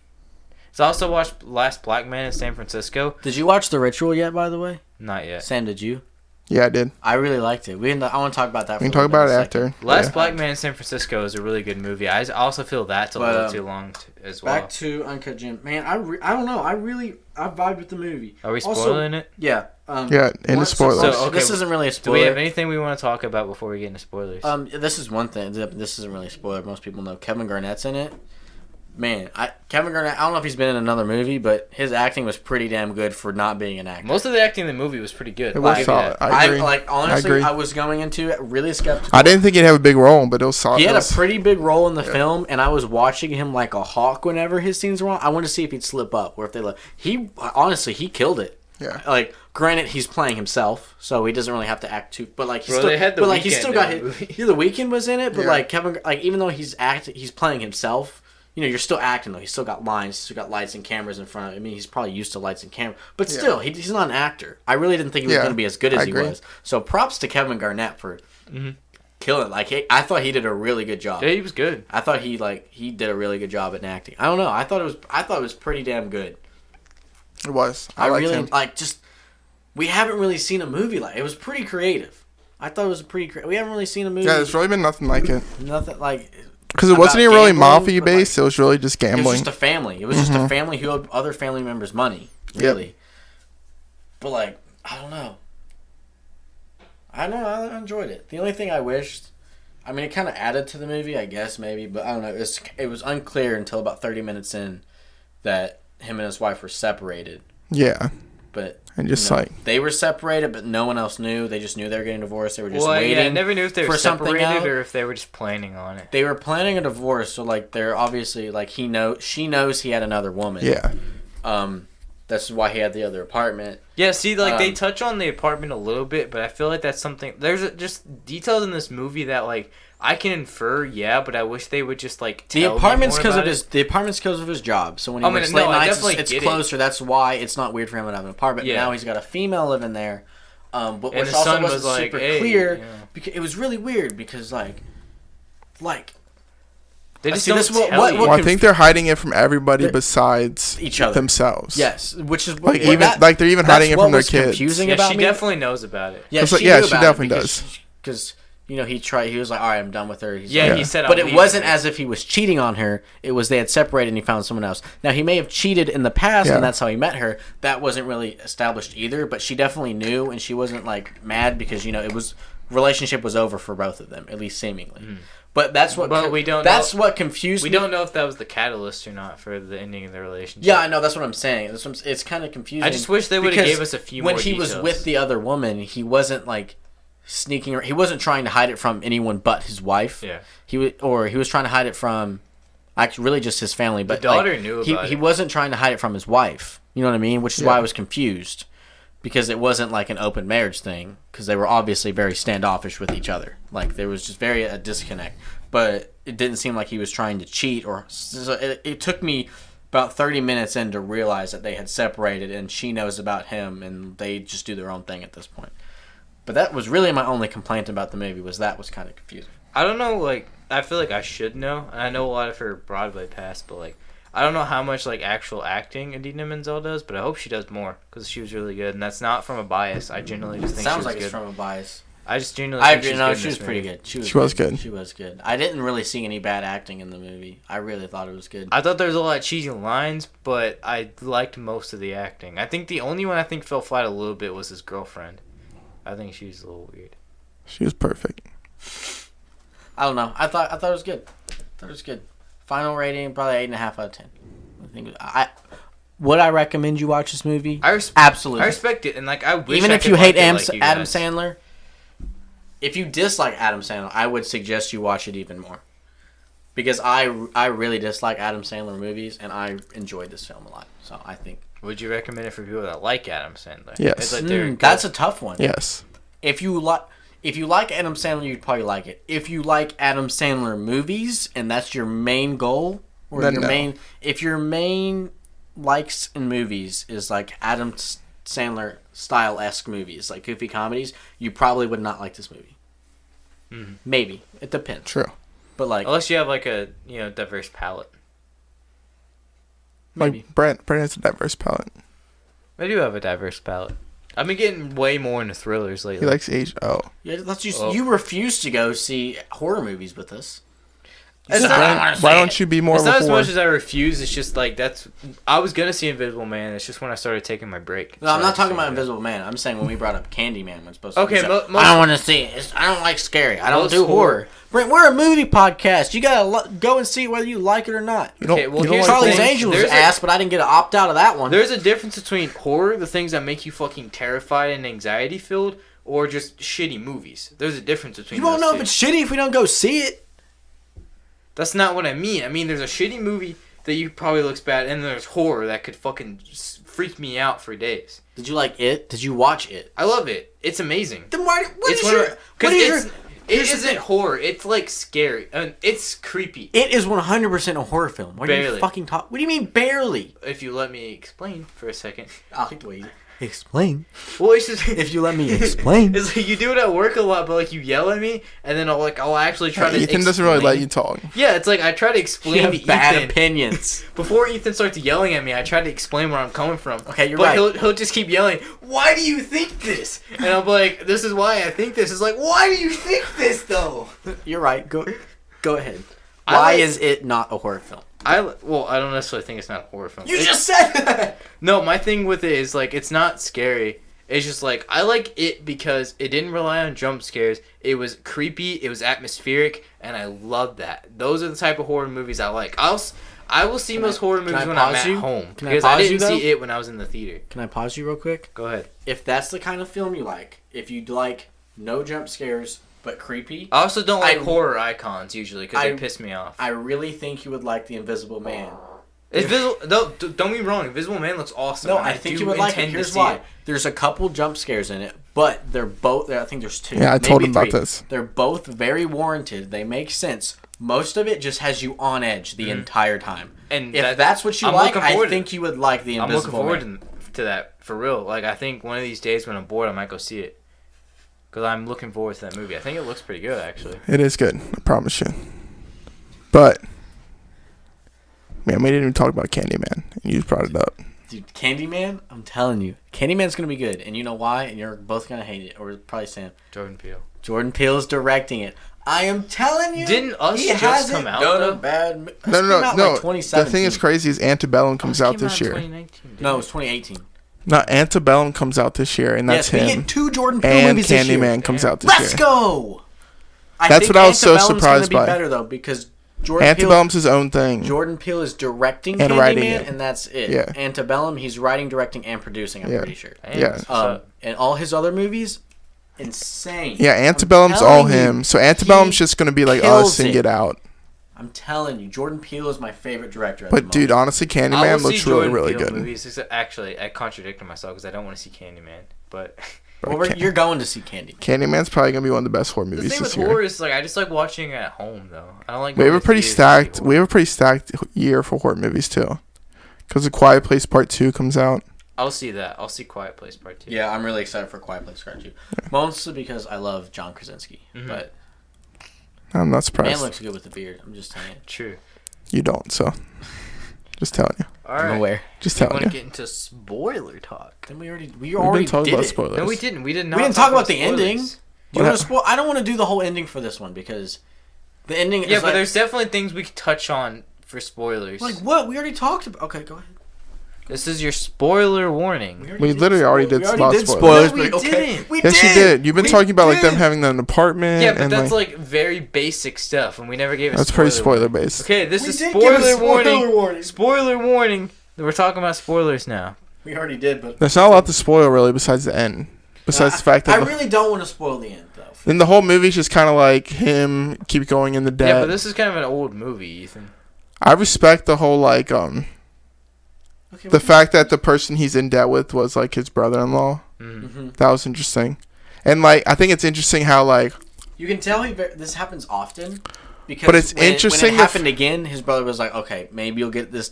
Speaker 1: So I also watched Last Black Man in San Francisco.
Speaker 2: Did you watch The Ritual yet, by the way?
Speaker 1: Not yet.
Speaker 2: Sam, did you?
Speaker 3: Yeah, I did.
Speaker 2: I really liked it. I want to talk about that.
Speaker 3: We can talk about it after.
Speaker 1: Last Black Man in San Francisco is a really good movie. I also feel that's a little too long as well.
Speaker 2: Back to Uncut Gems. Man, I don't know. I vibed with the movie.
Speaker 1: Are we spoiling it?
Speaker 2: Yeah.
Speaker 3: Yeah, into spoilers.
Speaker 2: So, this isn't really a spoiler.
Speaker 1: Do we have anything we want to talk about before we get into spoilers?
Speaker 2: This is one thing. This isn't really a spoiler. Most people know Kevin Garnett's in it. Man, Kevin Garnett, I don't know if he's been in another movie, but his acting was pretty damn good for not being an actor.
Speaker 1: Most of the acting in the movie was pretty good.
Speaker 3: It was solid. I agree.
Speaker 2: Honestly, I was going into it really skeptical.
Speaker 3: I didn't think he'd have a big role, but it was solid.
Speaker 2: He had a pretty big role in the film, and I was watching him like a hawk whenever his scenes were on. I wanted to see if he'd slip up or if they let. He killed it.
Speaker 3: Yeah.
Speaker 2: Like, granted, he's playing himself, so he doesn't really have to act too. But like,
Speaker 1: The
Speaker 2: Weeknd was in it, but like Kevin, like even though he's playing himself. You know, you're still acting though. He's still got lines. He's still got lights and cameras in front of him. I mean, he's probably used to lights and cameras. But still, he's not an actor. I really didn't think he was going to be as good as he was. So props to Kevin Garnett for killing it. Like, I thought he did a really good job.
Speaker 1: Yeah, he was good.
Speaker 2: I thought he did a really good job at acting. I don't know. I thought it was pretty damn good.
Speaker 3: It was.
Speaker 2: I really him. We haven't really seen a movie like it. It was pretty creative. I thought it was we haven't really seen a movie.
Speaker 3: Yeah, there's really been nothing like it.
Speaker 2: Nothing like.
Speaker 3: Because it wasn't even really mafia based. It was really just gambling.
Speaker 2: It was just a family. It was just a family who owed other family members money. Really. Yep. But like, I don't know. I enjoyed it. The only thing I wished, I mean, it kind of added to the movie, I guess maybe, but I don't know. It was unclear until about 30 minutes in that him and his wife were separated.
Speaker 3: Yeah.
Speaker 2: But
Speaker 3: and just
Speaker 2: they were separated, but no one else knew. They just knew they were getting divorced. They were just waiting.
Speaker 1: Yeah, I never knew if they were separated or if they were just planning on it.
Speaker 2: They were planning a divorce, so like they're obviously like she knows he had another woman.
Speaker 3: Yeah.
Speaker 2: That's why he had the other apartment.
Speaker 1: Yeah, see, like, they touch on the apartment a little bit, but I feel like that's something... There's just details in this movie that, like, I can infer, yeah, but I wish they would just, like, tell
Speaker 2: the apartment's
Speaker 1: because of
Speaker 2: the apartment's because of his job. So when he works late nights, it's closer. That's why it's not weird for him to have an apartment. Yeah. Now he's got a female living there, but which also wasn't super clear. Yeah. Because it was really weird because, like...
Speaker 1: They just don't tell you.
Speaker 3: Well, I think they're hiding it from everybody besides
Speaker 2: each other
Speaker 3: themselves.
Speaker 2: Yes, which is
Speaker 3: like they're even hiding it from their kids.
Speaker 1: Yeah, she definitely knows about it.
Speaker 2: Yeah, she
Speaker 3: definitely does.
Speaker 2: Because he was like, all right, I'm done with her.
Speaker 1: He said,
Speaker 2: but it wasn't as if he was cheating on her. It was they had separated and he found someone else. Now he may have cheated in the past, and that's how he met her. That wasn't really established either. But she definitely knew, and she wasn't like mad because relationship was over for both of them, at least seemingly. But that's what.
Speaker 1: But we don't.
Speaker 2: That's what confused me.
Speaker 1: We don't know if that was the catalyst or not for the ending of their relationship.
Speaker 2: Yeah, I know. That's what I'm saying. It's kind of confusing.
Speaker 1: I just wish they would have gave us a few more details.
Speaker 2: When he was with the other woman, he wasn't like sneaking. He wasn't trying to hide it from anyone but his wife.
Speaker 1: Yeah.
Speaker 2: He was trying to hide it from, actually, really just his family. But
Speaker 1: the daughter knew about it.
Speaker 2: He wasn't trying to hide it from his wife. You know what I mean? Which is why I was confused. Because it wasn't like an open marriage thing. Because they were obviously very standoffish with each other. Like, there was just a disconnect. But it didn't seem like he was trying to cheat. It took me about 30 minutes in to realize that they had separated. And she knows about him. And they just do their own thing at this point. But that was really my only complaint about the movie. Was kind of confusing.
Speaker 1: I don't know, like, I feel like I should know. And I know a lot of her Broadway past. But, like, I don't know how much like actual acting Idina Menzel does, but I hope she does more because she was really good, and that's not from a bias. I genuinely just think
Speaker 2: sounds
Speaker 1: she was
Speaker 2: like
Speaker 1: good.
Speaker 2: It's from a bias.
Speaker 1: I just genuinely think
Speaker 2: agree. She was pretty good. She
Speaker 3: was good.
Speaker 2: She was good. I didn't really see any bad acting in the movie. I really thought it was good.
Speaker 1: I thought there was a lot of cheesy lines, but I liked most of the acting. I think the only one I think fell flat a little bit was his girlfriend. I think she was a little weird.
Speaker 3: She was perfect.
Speaker 2: I don't know. I thought it was good. Final rating probably 8.5 out of 10. Would I recommend you watch this movie? Absolutely.
Speaker 1: I respect it, and like I wish
Speaker 2: even
Speaker 1: I
Speaker 2: if you hate Adam
Speaker 1: guys.
Speaker 2: Sandler, if you dislike Adam Sandler, I would suggest you watch it even more, because I really dislike Adam Sandler movies, and I enjoyed this film a lot. So I think.
Speaker 1: Would you recommend it for people that like Adam Sandler?
Speaker 3: Yes.
Speaker 1: It's like
Speaker 2: that's a tough one.
Speaker 3: Yes.
Speaker 2: If you like Adam Sandler, you'd probably like it. If you like Adam Sandler movies, and that's your main goal. Or if your main likes in movies is like Adam Sandler style-esque movies, like goofy comedies, you probably would not like this movie. Mm-hmm. Maybe. It depends.
Speaker 3: True.
Speaker 2: But like,
Speaker 1: unless you have like a diverse palette.
Speaker 3: Maybe. Like Brent has a diverse palette.
Speaker 1: I do have a diverse palette. I've been getting way more into thrillers lately.
Speaker 3: He likes age. Oh.
Speaker 2: Yeah, you refuse to go see horror movies with us.
Speaker 3: Why don't you be more?
Speaker 1: It's not as much as I refuse. It's just like I was gonna see Invisible Man. It's just when I started taking my break.
Speaker 2: No, I'm not talking about Invisible Man. I'm saying when we brought up Candyman, when it's supposed to.
Speaker 1: Okay,
Speaker 2: I don't want to see it. I don't like scary. I don't do horror. Brent, we're a movie podcast. You gotta go and see whether you like it or not.
Speaker 1: Okay, well, here's
Speaker 2: Charlie's Angels ass, but I didn't get an opt out of that one.
Speaker 1: There's a difference between horror, the things that make you fucking terrified and anxiety filled, or just shitty movies. There's a difference between.
Speaker 2: You won't know if it's shitty if we don't go see it.
Speaker 1: That's not what I mean. I mean, there's a shitty movie that you probably looks bad, and there's horror that could fucking freak me out for days.
Speaker 2: Did you like it? Did you watch it?
Speaker 1: I love it. It's amazing.
Speaker 2: Then why? It
Speaker 1: isn't horror. It's like scary. It's creepy.
Speaker 2: It is 100% a horror film. What
Speaker 1: barely.
Speaker 2: Are you fucking talk? What do you mean barely?
Speaker 1: If you let me explain for a second.
Speaker 2: I'll wait. Explain.
Speaker 1: Well, it's just
Speaker 2: if you let me explain.
Speaker 1: It's like you do it at work a lot, but like you yell at me, and then I'll actually try to.
Speaker 3: Ethan doesn't really let you talk.
Speaker 1: Yeah, it's like I try to explain to Ethan.
Speaker 2: Bad opinions.
Speaker 1: Before Ethan starts yelling at me, I try to explain where I'm coming from.
Speaker 2: Okay, you're right.
Speaker 1: But he'll just keep yelling. Why do you think this? And I'm like, this is why I think this. It's like, why do you think this though?
Speaker 2: You're right. Go ahead. Why is it not a horror film?
Speaker 1: I don't necessarily think it's not a horror film.
Speaker 2: You just said that!
Speaker 1: No, my thing with it is, like, it's not scary. It's just, like, I like it because it didn't rely on jump scares. It was creepy. It was atmospheric. And I love that. Those are the type of horror movies I like. I will see most horror movies when I'm at home. Because I didn't see it when I was in the theater.
Speaker 2: Can I pause you real quick?
Speaker 1: Go ahead.
Speaker 2: If that's the kind of film you like, if you like no jump scares but creepy.
Speaker 1: I also don't like horror icons usually because they piss me off.
Speaker 2: I really think you would like The Invisible Man.
Speaker 1: Don't get me wrong. Invisible Man looks awesome.
Speaker 2: No, I think you would like it. Here's why. There's a couple jump scares in it, but they're both. I think there's 2.
Speaker 3: Yeah, I told him about this.
Speaker 2: They're both very warranted. They make sense. Most of it just has you on edge the entire time. And if that's what you like, I think you would like the Invisible Man.
Speaker 1: I'm looking forward to that for real. Like, I think one of these days when I'm bored, I might go see it. Because I'm looking forward to that movie. I think it looks pretty good, actually.
Speaker 3: It is good. I promise you. But, man, we didn't even talk about Candyman. And you brought it up.
Speaker 2: Dude, Candyman, I'm telling you. Candyman's going to be good. And you know why? And you're both going to hate it. Or probably Sam.
Speaker 1: Jordan Peele.
Speaker 2: Jordan Peele is directing it. I am telling you.
Speaker 1: Didn't Us just come out, though?
Speaker 3: No. Like the thing is crazy is Antebellum comes out this year.
Speaker 2: No, it's 2018.
Speaker 3: No, Antebellum comes out this year, and that's him.
Speaker 2: We get 2 Jordan Peele movies this year.
Speaker 3: And Candyman comes out this year.
Speaker 2: Let's go!
Speaker 3: That's what I was so surprised by.
Speaker 2: Be better, though, because
Speaker 3: Antebellum's his own thing.
Speaker 2: Jordan Peele is directing
Speaker 3: and writing
Speaker 2: Candyman, and that's it.
Speaker 3: Yeah.
Speaker 2: Antebellum, he's writing, directing, and producing, I'm pretty sure.
Speaker 3: Yeah.
Speaker 2: And all his other movies... insane.
Speaker 3: Yeah, Antebellum's all him. So Antebellum's just going to be like Us and Get Out.
Speaker 2: I'm telling you, Jordan Peele is my favorite director.
Speaker 3: But dude, honestly, Candyman looks really, really good.
Speaker 1: Movies. Actually, I contradicted myself because I don't want to see Candyman. But
Speaker 2: you're going to see Candyman.
Speaker 3: Candyman's probably going to be one of the best horror movies this year.
Speaker 1: The thing with horror is I just like watching it at home though. I don't like.
Speaker 3: We have a pretty stacked year for horror movies too, because A Quiet Place Part 2 comes out.
Speaker 1: I'll see that. I'll see Quiet Place Part 2.
Speaker 2: Yeah, I'm really excited for Quiet Place Part 2. Mostly because I love John Krasinski. Mm-hmm. But
Speaker 3: I'm not surprised.
Speaker 2: Man looks good with the beard. I'm just telling you.
Speaker 1: True.
Speaker 3: You don't, so just telling you.
Speaker 1: All right.
Speaker 2: I'm aware.
Speaker 3: Just telling you.
Speaker 1: Want to get into spoiler talk?
Speaker 2: Then we already did it.
Speaker 3: Spoilers.
Speaker 1: No, we didn't. We didn't
Speaker 2: talk about the ending. Do you want to spoil? I don't want to do the whole ending for this one because the ending is
Speaker 1: but there's definitely things we could touch on for spoilers.
Speaker 2: Like what? We already talked about. Okay, go ahead.
Speaker 1: This is your spoiler warning.
Speaker 3: We literally already did spoilers.
Speaker 1: No, we didn't.
Speaker 3: Yes, you did. You've been talking about like them having an apartment.
Speaker 1: Yeah, but that's like very basic stuff, and we never gave it.
Speaker 3: That's pretty spoiler based.
Speaker 1: Okay, this is spoiler warning. Spoiler warning. We're talking about spoilers now.
Speaker 2: We already did, but
Speaker 3: there's not a lot to spoil really besides the end. Besides the fact that
Speaker 2: I really don't want to spoil the end though.
Speaker 3: Then the whole movie's just kind of like him keep going in the debt.
Speaker 1: Yeah, but this is kind of an old movie, Ethan.
Speaker 3: I respect the whole like the fact that the person he's in debt with was like his brother-in-law. Mm-hmm. That was interesting, and like I think it's interesting how like
Speaker 2: you can tell this happens often because
Speaker 3: but it's interesting
Speaker 2: when it happened again. His brother was like, "Okay, maybe you'll get this."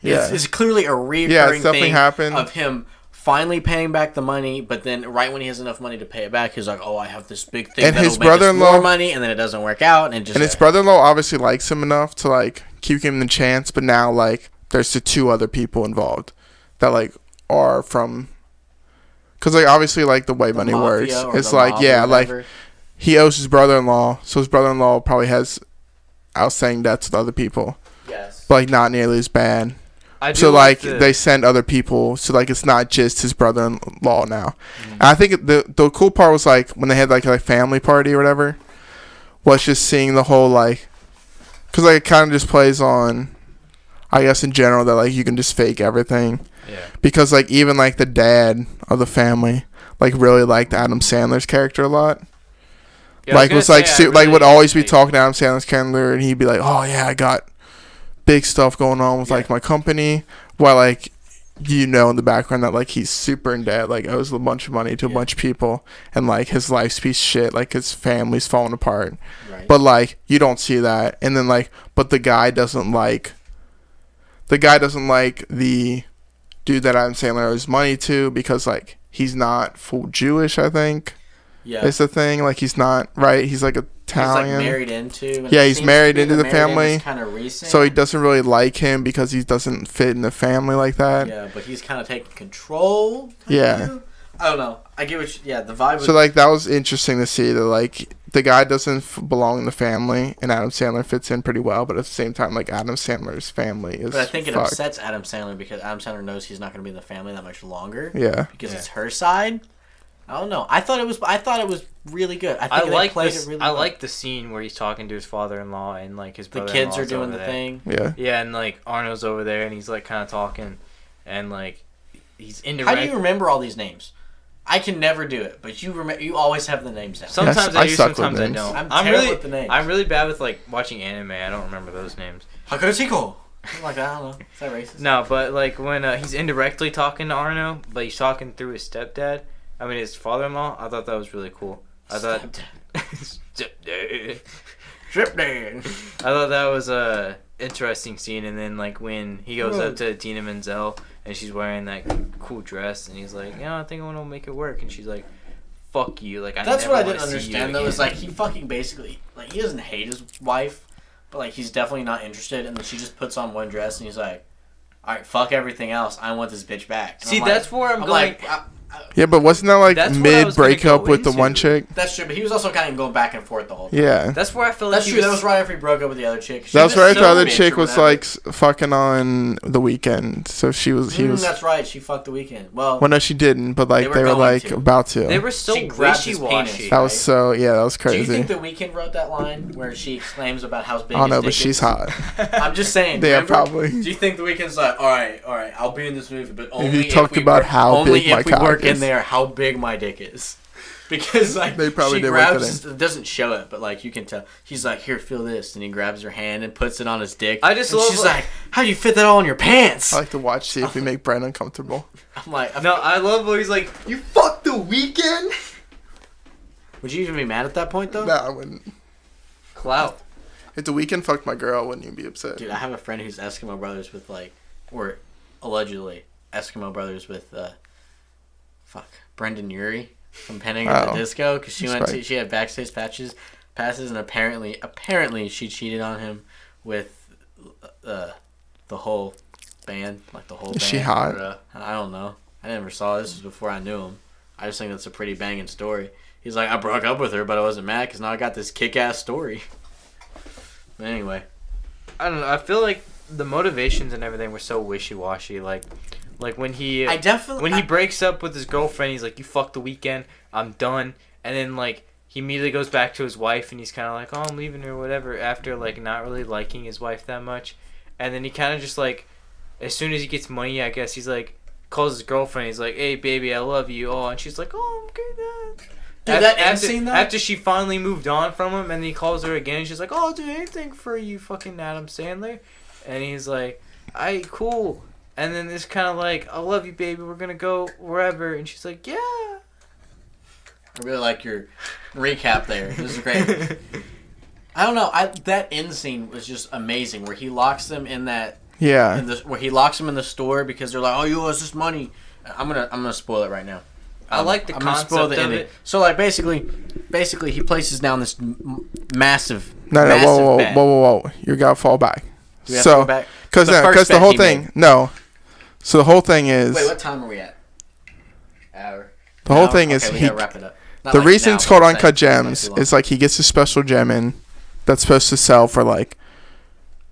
Speaker 2: It's clearly a recurring thing of him finally paying back the money, but then right when he has enough money to pay it back, he's like, "Oh, I have this big thing." And his brother-in-law more money, and then it doesn't work out, and
Speaker 3: his brother-in-law obviously likes him enough to like keep him the chance, but now like. There's the 2 other people involved that like are from, because like obviously like the way money works, it's like like he owes his brother-in-law, so his brother-in-law probably has outstanding debts with other people.
Speaker 2: Yes,
Speaker 3: but like not nearly as bad. So like they send other people, so like it's not just his brother-in-law now. Mm-hmm. And I think the cool part was like when they had like a family party or whatever, was just seeing the whole like, because like it kind of just plays on. I guess in general that like you can just fake everything. Yeah. Because like even like the dad of the family like really liked Adam Sandler's character a lot. Yeah, like was like like would always be talking to Adam Sandler's character and he'd be like, "Oh yeah, I got big stuff going on with like my company." While like in the background that like he's super in debt, like owes a bunch of money to a bunch of people, and like his life's piece of shit, like his family's falling apart. Right. But like you don't see that, and then like but the guy doesn't like the dude that Adam Sandler owes money to because, like, he's not full Jewish, I think. Yeah. It's the thing. Like, he's not, right? He's, like, Italian.
Speaker 2: He's, like, married into.
Speaker 3: Yeah, he's married into the family.
Speaker 2: Kind of recent.
Speaker 3: So he doesn't really like him because he doesn't fit in the family like that.
Speaker 2: Yeah, but he's kind of taking control.
Speaker 3: Yeah.
Speaker 2: I don't know. I get what the vibe was.
Speaker 3: So, like, that was interesting to see that, like, the guy doesn't belong in the family, and Adam Sandler fits in pretty well, but at the same time, like, Adam Sandler's family is
Speaker 2: But I think it upsets Adam Sandler because Adam Sandler knows he's not going to be in the family that much longer.
Speaker 3: Yeah.
Speaker 2: Because it's her side. I don't know. I thought it was really good. I think they played it really well.
Speaker 1: I like the scene where he's talking to his father-in-law and, like, his brother-in-law.
Speaker 2: The kids are doing the thing.
Speaker 3: Yeah.
Speaker 1: Yeah, and, like, Arnold's over there, and he's, like, kind of talking, and, like, he's indirect.
Speaker 2: How do you remember all these names? I can never do it, but you always have the names down.
Speaker 1: Sometimes I do, sometimes I don't.
Speaker 2: I'm terrible with the names.
Speaker 1: I'm really bad with like watching anime. I don't remember those names.
Speaker 2: Hakurosiko. Like, I don't know. Is that racist?
Speaker 1: No, but like when he's indirectly talking to Arno, but he's talking through his stepdad. I mean, his father-in-law. I thought that was really cool. Stepdad. I thought that was a interesting scene. And then like when he goes up to Tina Menzel and she's wearing that cool dress, and he's like, I think I want to make it work, and she's like, fuck you. Like,
Speaker 2: that's what I didn't understand though. Is like he fucking basically like he doesn't hate his wife, but like he's definitely not interested, and then she just puts on one dress and he's like, all right, fuck everything else. I want this bitch back. And
Speaker 1: see, that's where I'm going.
Speaker 3: Yeah, but wasn't that like mid breakup with the one chick?
Speaker 2: That's true, but he was also kind of going back and forth the whole time.
Speaker 3: Yeah,
Speaker 1: that's where I feel like
Speaker 2: that's true. That was right after he broke up with the other chick.
Speaker 3: That's right after the other chick was like fucking on The Weeknd. So he was.
Speaker 2: That's right. She fucked The Weeknd. Well,
Speaker 3: no, she didn't. But like they were like about to.
Speaker 1: They were so wishy-washy.
Speaker 3: That was so that was crazy.
Speaker 2: Do you think The Weeknd wrote that line where she exclaims about how big?
Speaker 3: Oh no, but she's hot.
Speaker 2: I'm just saying.
Speaker 3: Yeah, probably.
Speaker 2: Do you think The Weeknd's like, all right, I'll be in this movie, but only
Speaker 3: if you talked about how big my cock is. Only if we work
Speaker 2: in there, how big my dick is. Because like
Speaker 3: they probably
Speaker 2: she grabs, it doesn't show it, but like you can tell. He's like, here, feel this, and he grabs her hand and puts it on his dick.
Speaker 1: I just love.
Speaker 2: She's like, how do you fit that all in your pants?
Speaker 3: I like to watch, see if we make Brent uncomfortable.
Speaker 2: I'm like,
Speaker 1: no, I love when he's like, you fucked The Weeknd.
Speaker 2: Would you even be mad at that point though?
Speaker 3: No, I wouldn't.
Speaker 1: Clout.
Speaker 3: If The Weeknd fucked my girl, I wouldn't even be upset.
Speaker 2: Dude, I have a friend who's Eskimo Brothers with like, or allegedly Eskimo Brothers with, Brendan Urie from Panic at the Disco, because she had backstage passes, and apparently she cheated on him with the whole band, like the whole band.
Speaker 3: Is she hot?
Speaker 2: I don't know. I never saw this. Was before I knew him. I just think that's a pretty banging story. He's like, I broke up with her, but I wasn't mad because now I got this kick-ass story. But anyway,
Speaker 1: I don't know. I feel like the motivations and everything were so wishy-washy. Like when he breaks up with his girlfriend, he's like, you fucked The Weeknd, I'm done. And then like he immediately goes back to his wife and he's kind of like, oh, I'm leaving her or whatever, after like not really liking his wife that much. And then he kind of just like, as soon as he gets money, I guess he's like, calls his girlfriend, he's like, hey baby, I love you. Oh, and she's like, oh, I'm good.
Speaker 2: Dude,
Speaker 1: after she finally moved on from him, and then he calls her again, and she's like, oh, I'll do anything for you, fucking Adam Sandler. And he's like, alright, cool. And then it's kind of like, I love you, baby, we're gonna go wherever. And she's like, yeah.
Speaker 2: I really like your recap there. This is great. I don't know. That end scene was just amazing, where he locks them in that.
Speaker 3: Yeah.
Speaker 2: Where he locks them in the store because they're like, oh, you owe us this money. I'm gonna spoil it right now.
Speaker 1: I like the concept of it.
Speaker 2: So like basically he places down this massive.
Speaker 3: Whoa! You gotta fall back. So because the whole thing. No. So the whole thing is.
Speaker 2: Wait, what time are we at? Hour.
Speaker 3: The whole thing is
Speaker 2: we gotta wrap it up.
Speaker 3: The reason it's called Uncut Gems is like he gets a special gem in that's supposed to sell for like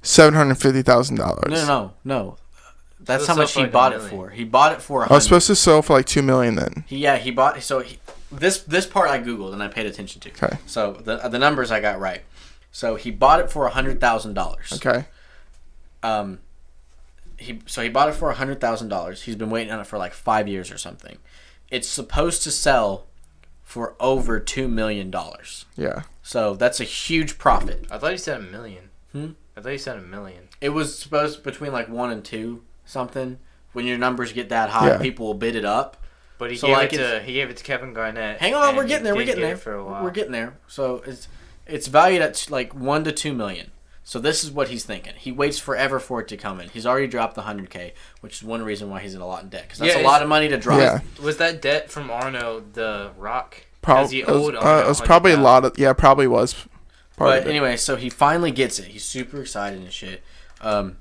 Speaker 3: $750,000.
Speaker 2: No. That's how much he bought it for. He bought it for $100,000.
Speaker 3: I was supposed to sell for like $2 million then.
Speaker 2: He bought. So this part I googled and I paid attention to.
Speaker 3: Okay.
Speaker 2: So the numbers I got right. So he bought it for $100,000.
Speaker 3: Okay.
Speaker 2: He bought it for $100,000. He's been waiting on it for like 5 years or something. It's supposed to sell for over $2 million.
Speaker 3: Yeah.
Speaker 2: So that's a huge profit.
Speaker 1: I thought you said $1 million. I thought you said $1 million.
Speaker 2: It was supposed between like 1 and 2 something. When your numbers get that high, people will bid it up.
Speaker 1: But he gave it to Kevin Garnett.
Speaker 2: Hang on, we're getting there. We're getting there. So it's valued at like $1 to $2 million. So this is what he's thinking. He waits forever for it to come in. He's already dropped the $100K, which is one reason why he's in a lot in debt. Because that's a lot of money to drop.
Speaker 3: Yeah.
Speaker 1: Was that debt from Arno the Rock?
Speaker 3: Probably. It was probably a lot of. Yeah, probably was.
Speaker 2: But anyway, so he finally gets it. He's super excited and shit. We're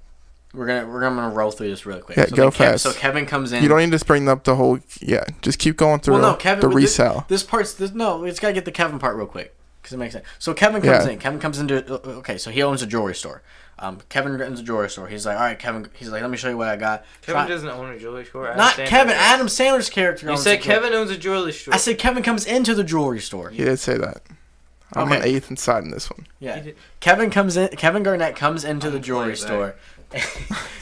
Speaker 2: gonna roll through this real quick.
Speaker 3: Yeah, go fast.
Speaker 2: So Kevin comes in.
Speaker 3: You don't need to bring up the whole. Yeah, just keep going through. Well, no, Kevin, the resale.
Speaker 2: It's gotta get the Kevin part real quick because it makes sense. So Kevin comes in. Kevin comes into. Okay, so he owns a jewelry store. Kevin owns a jewelry store. He's like, all right, Kevin. He's like, let me show you what I got.
Speaker 1: Kevin doesn't own a jewelry store.
Speaker 2: Not Kevin. Adam Sandler's character.
Speaker 1: You said Kevin owns a jewelry store.
Speaker 2: I said Kevin comes into the jewelry store.
Speaker 3: He did say that. I'm on eighth side in this one.
Speaker 2: Yeah. Kevin comes in. Kevin Garnett comes into the jewelry store.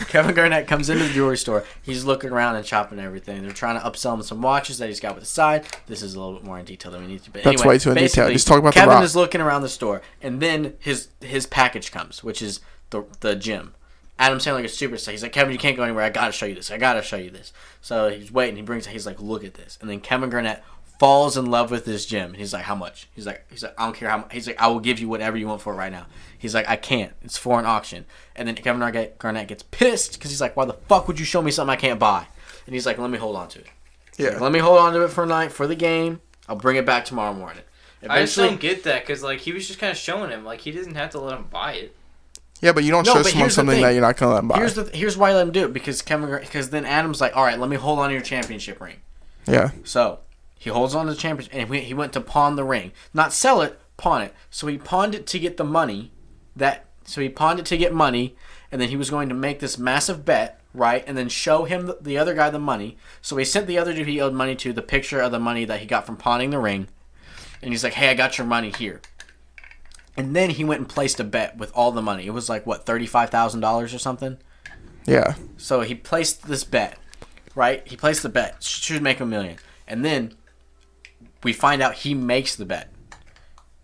Speaker 2: Kevin Garnett comes into the jewelry store. He's looking around and shopping everything. They're trying to upsell him some watches that he's got with the side. This is a little bit more in detail than we need to. But
Speaker 3: that's way too in detail. Just talk about
Speaker 2: Kevin
Speaker 3: the Rock.
Speaker 2: is looking around the store, and then his package comes, which is the gym. Adam Sandler gets super excited. He's like, Kevin, you can't go anywhere. I gotta show you this. So he's waiting. He's like, look at this. And then Kevin Garnett falls in love with this gym. And he's like, how much? He's like, I don't care how much. He's like, I will give you whatever you want for it right now. He's like, I can't. It's for an auction. And then Kevin Garnett gets pissed because he's like, why the fuck would you show me something I can't buy? And he's like, let me hold on to it. Yeah. Like, let me hold on to it for a night, for the game. I'll bring it back tomorrow morning.
Speaker 1: Eventually, I just don't get that because like he was just kind of showing him. Like he doesn't have to let him buy it.
Speaker 3: Yeah, but you don't show someone something that you're not going to let them buy.
Speaker 2: Here's why I let him do it. Because then Adam's like, all right, let me hold on to your championship ring.
Speaker 3: Yeah.
Speaker 2: So he holds on to the championship, and he went to pawn the ring. Not sell it, pawn it. So he pawned it to get the money. So he pawned it to get money, and then he was going to make this massive bet, right? And then show him the other guy the money. So he sent the other dude he owed money to the picture of the money that he got from pawning the ring. And he's like, hey, I got your money here. And then he went and placed a bet with all the money. It was like, what, $35,000 or something?
Speaker 3: Yeah.
Speaker 2: So he placed this bet, right? He placed the bet. Should make $1 million. And then we find out he makes the bet.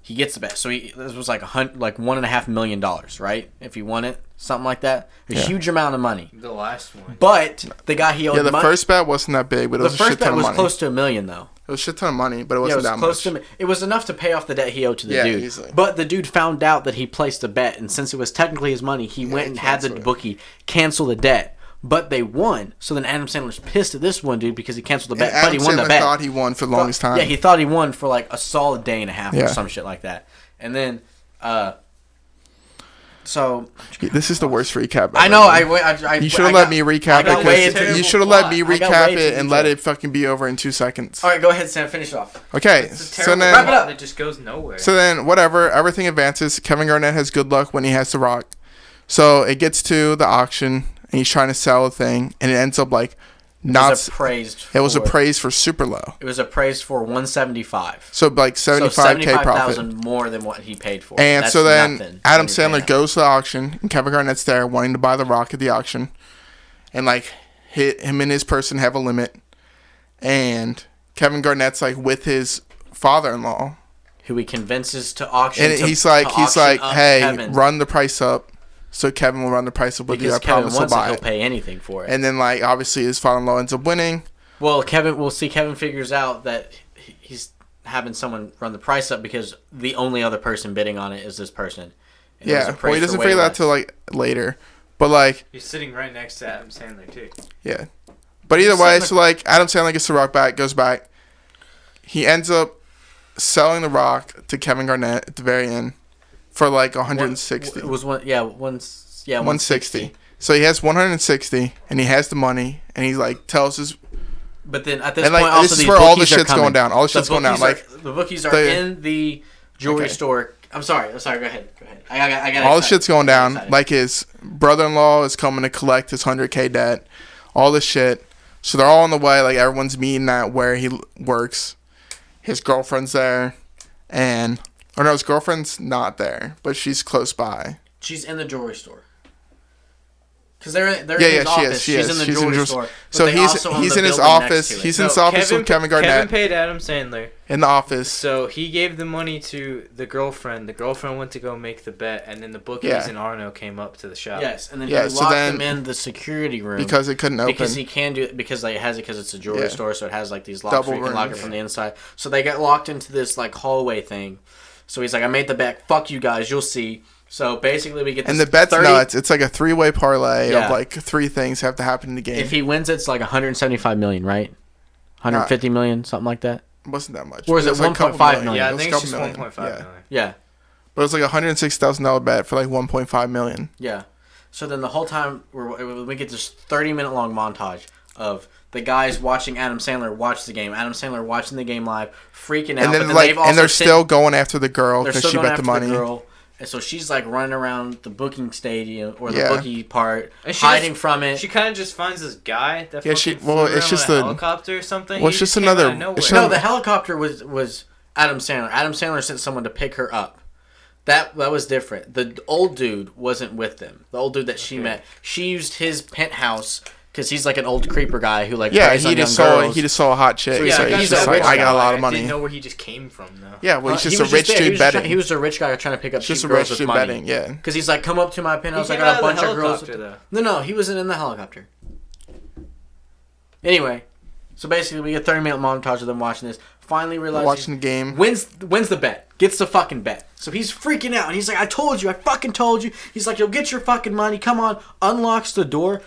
Speaker 2: He gets the bet. So this was like $1.5 million, right? If he won it, something like that. A huge amount of money.
Speaker 1: The last one.
Speaker 2: But the guy he owed
Speaker 3: the first bet wasn't that big, but it was a shit ton of money. The first bet was
Speaker 2: close to $1 million, though.
Speaker 3: It was a shit ton of money, but it wasn't that much.
Speaker 2: It was enough to pay off the debt he owed to the dude.
Speaker 3: Easily.
Speaker 2: But the dude found out that he placed a bet, and since it was technically his money, he went and had the bookie cancel the debt. But they won. So then Adam Sandler's pissed at this one dude because he canceled the bet. But he won the bet.
Speaker 3: Adam Sandler thought he won for the longest time.
Speaker 2: Yeah, he thought he won for like a solid day and a half or some shit like that. And then, so
Speaker 3: this is the worst recap ever.
Speaker 2: I know.
Speaker 3: You should have let me recap it. You should have let me recap it and let it fucking be over in 2 seconds.
Speaker 2: All right, go ahead, Sam. Finish off.
Speaker 3: Okay,
Speaker 1: so then wrap it up. It just goes nowhere.
Speaker 3: So then, whatever. Everything advances. Kevin Garnett has good luck when he has the rock. So it gets to the auction, and he's trying to sell a thing, and it ends up like it was appraised for super low.
Speaker 2: It was appraised for $175.
Speaker 3: So like $75K profit,
Speaker 2: more than what he paid for.
Speaker 3: And that's so then Adam Sandler goes to the auction, and Kevin Garnett's there wanting to buy the rock at the auction, and like him and his person have a limit, and Kevin Garnett's like with his father-in-law,
Speaker 2: who he convinces to auction.
Speaker 3: And he's like, hey, Kevin, run the price up. So Kevin will run the price up with you. I promise he'll buy it.
Speaker 2: He'll pay anything for it.
Speaker 3: And then, like, obviously, his father-in-law ends up winning.
Speaker 2: Well, Kevin figures out that he's having someone run the price up because the only other person bidding on it is this person. And
Speaker 3: yeah, well, he doesn't figure that till like later, but like
Speaker 1: he's sitting right next to Adam Sandler too.
Speaker 3: Yeah, but either way, so like Adam Sandler gets the rock back, goes back. He ends up selling the rock to Kevin Garnett at the very end. For like 160.
Speaker 2: It was 160.
Speaker 3: So he has 160, and he has the money, and he like tells his.
Speaker 2: But then at this point, also
Speaker 3: this is where all the shit's going down. All the shit's going down. Like
Speaker 2: the bookies are in the jewelry store. I'm sorry. Go ahead. I got.
Speaker 3: All the shit's going down. Like his brother-in-law is coming to collect his 100K debt. All this shit. So they're all on the way. Like everyone's meeting at where he works. His girlfriend's there, and. Or no, his girlfriend's not there, but she's close by.
Speaker 2: She's in the jewelry store. Because they're in his office. She's in the jewelry store.
Speaker 3: So he's in his office. He's in his office with Kevin Garnett.
Speaker 1: Kevin paid Adam Sandler.
Speaker 3: In the office.
Speaker 1: So he gave the money to the girlfriend. The girlfriend went to go make the bet, and then the bookies and Arno came up to the shop.
Speaker 2: Yes, and then he locked them in the security room.
Speaker 3: Because it couldn't open.
Speaker 2: Because he can do it, because it has it because it's a jewelry store, so it has like these locks where you can lock it from the inside. So they get locked into this like hallway thing. So he's like, I made the bet. Fuck you guys. You'll see. So basically, we get this.
Speaker 3: And the bet's nuts. It's like a 3-way parlay of like 3 things have to happen in the game.
Speaker 2: If he wins, it's like $175 million, right? $150 million, something like that.
Speaker 3: It wasn't that much.
Speaker 2: Or is it $1.5 million?
Speaker 1: Yeah, I think it's just $1.5 million.
Speaker 2: Yeah.
Speaker 3: But it's like a $106,000 bet for like $1.5 million.
Speaker 2: Yeah. So then the whole time, we get this 30-minute long montage of the guys watching Adam Sandler watch the game. Adam Sandler watching the game live, freaking out.
Speaker 3: And then they're still going after the girl because she bet the money.
Speaker 2: And so she's like running around the booking stadium or the bookie part, hiding from it.
Speaker 1: She kind of just finds this guy that
Speaker 3: it's just
Speaker 1: a helicopter or something.
Speaker 3: Well, it's just another.
Speaker 2: No, the helicopter was Adam Sandler. Adam Sandler sent someone to pick her up. That was different. The old dude wasn't with them. The old dude that she met. She used his penthouse Because he's like an old creeper guy who like
Speaker 3: he just saw a hot chick. So he's just like, I got a lot of money.
Speaker 1: I didn't know where he just came from though.
Speaker 3: Yeah, well, he's just a rich dude betting.
Speaker 2: He was a rich guy trying to pick up
Speaker 3: just
Speaker 2: cheap
Speaker 3: a rich
Speaker 2: girls
Speaker 3: dude
Speaker 2: with money.
Speaker 3: betting. Yeah,
Speaker 2: because he's like, come up to my penthouse. I got a bunch of girls. No, he wasn't in the helicopter. Anyway, so basically we get 30-minute montage of them watching this. Finally realizes
Speaker 3: watching the game.
Speaker 2: Wins the bet. Gets the fucking bet. So he's freaking out and he's like, I told you, I fucking told you. He's like, you'll get your fucking money. Come on. Unlocks the door.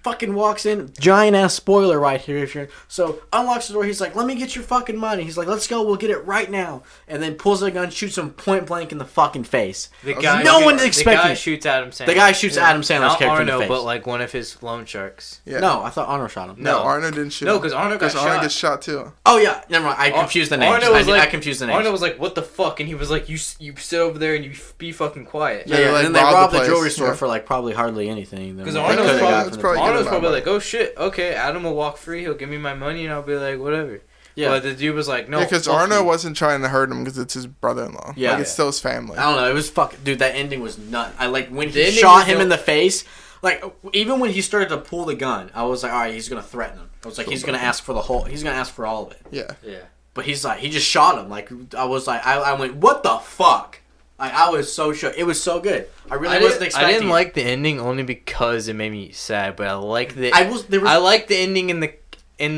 Speaker 2: Fucking walks in. Giant ass spoiler right here. So unlocks the door. He's like, let me get your fucking money. He's like, let's go. We'll get it right now. And then pulls a gun, shoots him point blank in the fucking face.
Speaker 1: The guy shoots Adam Sandler.
Speaker 2: The guy shoots Adam Sandler's character in the face.
Speaker 1: But like one of his loan sharks.
Speaker 2: Yeah. No, I thought Arno shot him.
Speaker 3: No, Arno didn't shoot him.
Speaker 1: No, because Arno gets shot
Speaker 3: too.
Speaker 2: Oh yeah, never mind. I confused the names. I confused the names.
Speaker 1: Arno was like, what the fuck? And he was like, you sit over there and you be fucking quiet.
Speaker 2: Yeah, and then they robbed the jewelry store for like probably hardly anything.
Speaker 1: Because Arno's probably like, oh shit, okay, Adam will walk free, he'll give me my money, and I'll be like, whatever. Yeah. But the dude was like, no.
Speaker 3: Yeah, because Arno wasn't trying to hurt him because it's his brother-in-law. Yeah. Like, it's still his family.
Speaker 2: I don't know, it was dude, that ending was nuts. I like, when he shot him in the face, like, even when he started to pull the gun, I was like, alright, he's gonna threaten him. I was like, he's gonna ask for all of it.
Speaker 3: Yeah.
Speaker 2: Yeah. But he's like, he just shot him. Like, I was like, I went, what the fuck? Like, I was so shook. It was so good. I wasn't expecting.
Speaker 1: I didn't like the ending only because it made me sad, but I like the. I like the ending in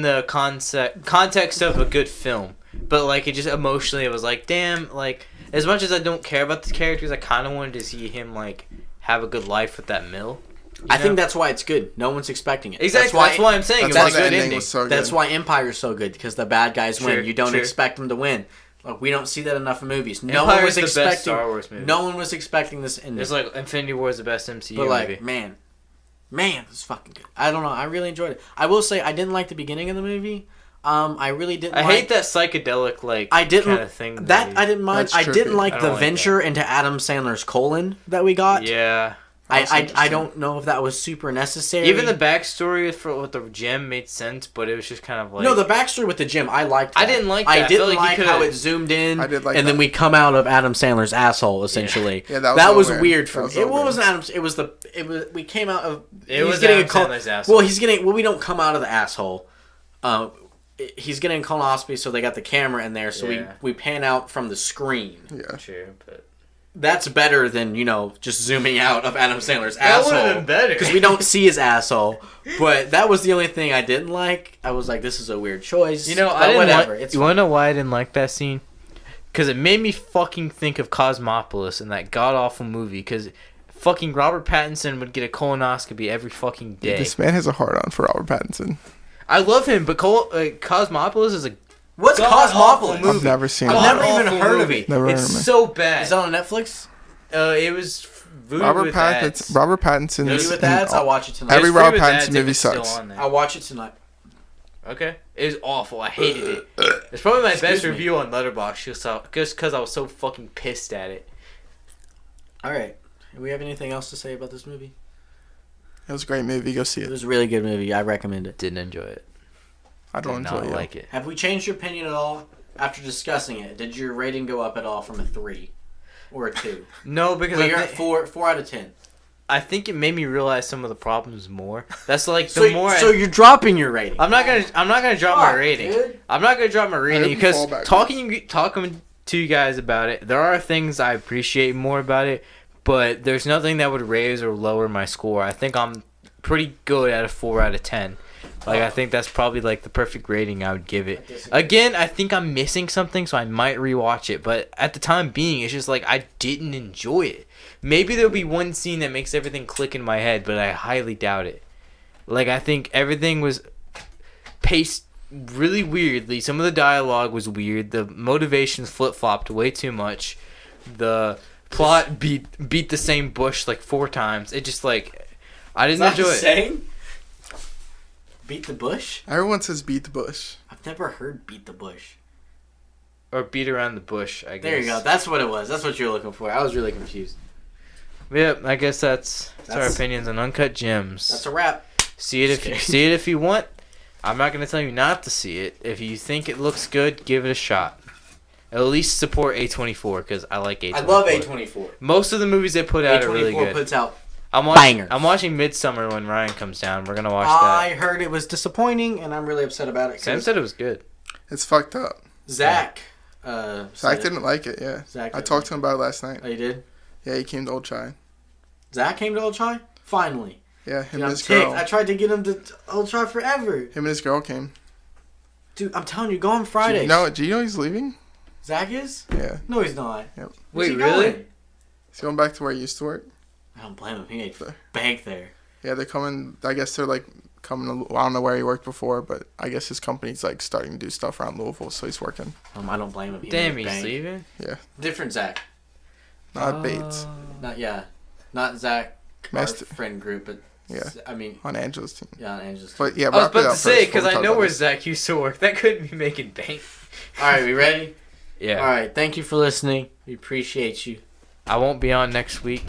Speaker 1: the context of a good film, but like it just emotionally, it was like, damn. Like, as much as I don't care about the characters, I kind of wanted to see him like have a good life with that mill.
Speaker 2: I think that's why it's good. No one's expecting it.
Speaker 1: Exactly. That's why I'm saying
Speaker 3: that's why the ending was so good.
Speaker 2: That's why Empire's so good, because the bad guys win. You don't expect them to win. Like, we don't see that enough in movies. No one was expecting. Best Star Wars movie. No one was expecting this ending.
Speaker 1: It's like Infinity War is the best MCU
Speaker 2: but like,
Speaker 1: movie.
Speaker 2: man, it's fucking good. I don't know. I really enjoyed it. I will say I didn't like the beginning of the movie. I really didn't. I
Speaker 1: hate that psychedelic kind of thing.
Speaker 2: That I didn't mind. I didn't like the venture into Adam Sandler's colon that we got.
Speaker 1: Yeah.
Speaker 2: I don't know if that was super necessary.
Speaker 1: Even the backstory with the gem made sense, but it was just kind of like...
Speaker 2: No, the backstory with the gem, I liked that.
Speaker 1: I didn't like that.
Speaker 2: I didn't like how it zoomed in, and then we come out of Adam Sandler's asshole, essentially.
Speaker 3: Yeah,
Speaker 2: that was weird for me. It wasn't Adam... We came out of...
Speaker 1: It was Adam Sandler's asshole.
Speaker 2: Well, we don't come out of the asshole. He's getting a colonoscopy, so they got the camera in there, so we pan out from the screen.
Speaker 3: Yeah.
Speaker 1: True, but...
Speaker 2: That's better than, just zooming out of Adam Sandler's asshole.
Speaker 1: That would have been better.
Speaker 2: Because we don't see his asshole. But that was the only thing I didn't like. I was like, this is a weird choice.
Speaker 1: I didn't whatever. You want to know why I didn't like that scene? Because it made me fucking think of Cosmopolis and that god-awful movie. Because fucking Robert Pattinson would get a colonoscopy every fucking day.
Speaker 3: This man has a hard-on for Robert Pattinson.
Speaker 1: I love him, but Cosmopolis is a...
Speaker 2: What's Cosmopolis?
Speaker 3: I've never seen it.
Speaker 2: I've never even heard of it.
Speaker 1: It's so bad.
Speaker 2: Is that on Netflix?
Speaker 1: It was
Speaker 3: Robert Pattinson.
Speaker 2: Movie with ads? I'll watch it tonight.
Speaker 3: Every Robert Pattinson movie sucks.
Speaker 2: I'll watch it tonight.
Speaker 1: Okay. It was awful. I hated it. It's probably my best review on Letterboxd just because I was so fucking pissed at it.
Speaker 2: Alright. Do we have anything else to say about this movie?
Speaker 3: It was a great movie. Go see it.
Speaker 2: It was a really good movie. I recommend it.
Speaker 1: Didn't enjoy it.
Speaker 3: I don't like it.
Speaker 2: Have we changed your opinion at all after discussing it? Did your rating go up at all from a 3 or a 2?
Speaker 1: No, because
Speaker 2: you're at 4 out of 10.
Speaker 1: I think it made me realize some of the problems more. That's like
Speaker 2: so you're dropping your rating.
Speaker 1: I'm not gonna drop my rating. Dude. I'm not gonna drop my rating because talking to you guys about it, there are things I appreciate more about it, but there's nothing that would raise or lower my score. I think I'm pretty good at a 4 out of 10. Like, I think that's probably, like, the perfect rating I would give it. Again, I think I'm missing something, so I might rewatch it. But at the time being, it's just, like, I didn't enjoy it. Maybe there'll be one scene that makes everything click in my head, but I highly doubt it. Like, I think everything was paced really weirdly. Some of the dialogue was weird. The motivations flip-flopped way too much. The plot beat the same bush, like, 4 times. It just, like, I didn't enjoy it.
Speaker 2: Saying? Beat the bush?
Speaker 3: Everyone says beat the bush.
Speaker 2: I've never heard beat the bush.
Speaker 1: Or beat around the bush, I guess.
Speaker 2: There you go. That's what it was. That's what you were looking for. I was really confused.
Speaker 1: Yeah, I guess that's our opinions on Uncut Gems.
Speaker 2: That's a wrap.
Speaker 1: See it if you want. I'm not going to tell you not to see it. If you think it looks good, give it a shot. At least support A24 because I like A24.
Speaker 2: I love A24.
Speaker 1: Most of the movies they put out are really good.
Speaker 2: A24 puts out
Speaker 1: I'm watching Midsummer when Ryan comes down. We're gonna watch that.
Speaker 2: I heard it was disappointing, and I'm really upset about it.
Speaker 1: Sam said it was good.
Speaker 3: It's fucked up.
Speaker 2: Zach.
Speaker 3: Zach didn't like it. Yeah. I talked to him about it last night.
Speaker 2: Oh, you did?
Speaker 3: Yeah, he came to Old Chai.
Speaker 2: Zach came to Old Chai? Finally.
Speaker 3: Yeah, him and his girl.
Speaker 2: I tried to get him to Old Chai forever.
Speaker 3: Him and his girl came.
Speaker 2: Dude, I'm telling you, go on Friday.
Speaker 3: Do you know he's leaving?
Speaker 2: Zach is?
Speaker 3: Yeah.
Speaker 2: No, he's not.
Speaker 3: Yep.
Speaker 1: Wait, really?
Speaker 3: He's going back to where he used to work.
Speaker 2: I don't blame him. He made bank there.
Speaker 3: Yeah, they're coming. I guess they're like coming. I don't know where he worked before, but I guess his company's like starting to do stuff around Louisville, so he's working.
Speaker 2: I don't blame him.
Speaker 1: Damn, he's leaving?
Speaker 3: Yeah.
Speaker 2: Different Zach.
Speaker 3: Not Bates.
Speaker 2: Not Zach, our friend group, but
Speaker 3: yeah.
Speaker 2: I mean,
Speaker 3: on Angela's team.
Speaker 2: Yeah, on Angela's team.
Speaker 3: But yeah,
Speaker 1: I was about to say, because I know where Zach used to work. That couldn't be making bank.
Speaker 2: All right, we ready?
Speaker 1: Yeah.
Speaker 2: All right, thank you for listening. We appreciate you.
Speaker 1: I won't be on next week.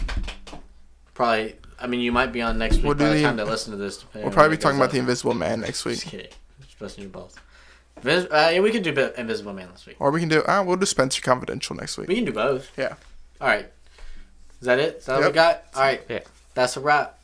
Speaker 2: Probably. I mean, you might be on next week by the time to listen to this.
Speaker 3: We'll probably be talking about the Invisible Man next week.
Speaker 2: Just kidding. Just listening to both. Yeah, we could do Invisible Man this week.
Speaker 3: Or we can do. We'll do Spencer Confidential next week.
Speaker 2: We can do both.
Speaker 3: Yeah.
Speaker 2: All right. Is that it? Is that what we got? All right.
Speaker 1: Yeah.
Speaker 2: That's a wrap.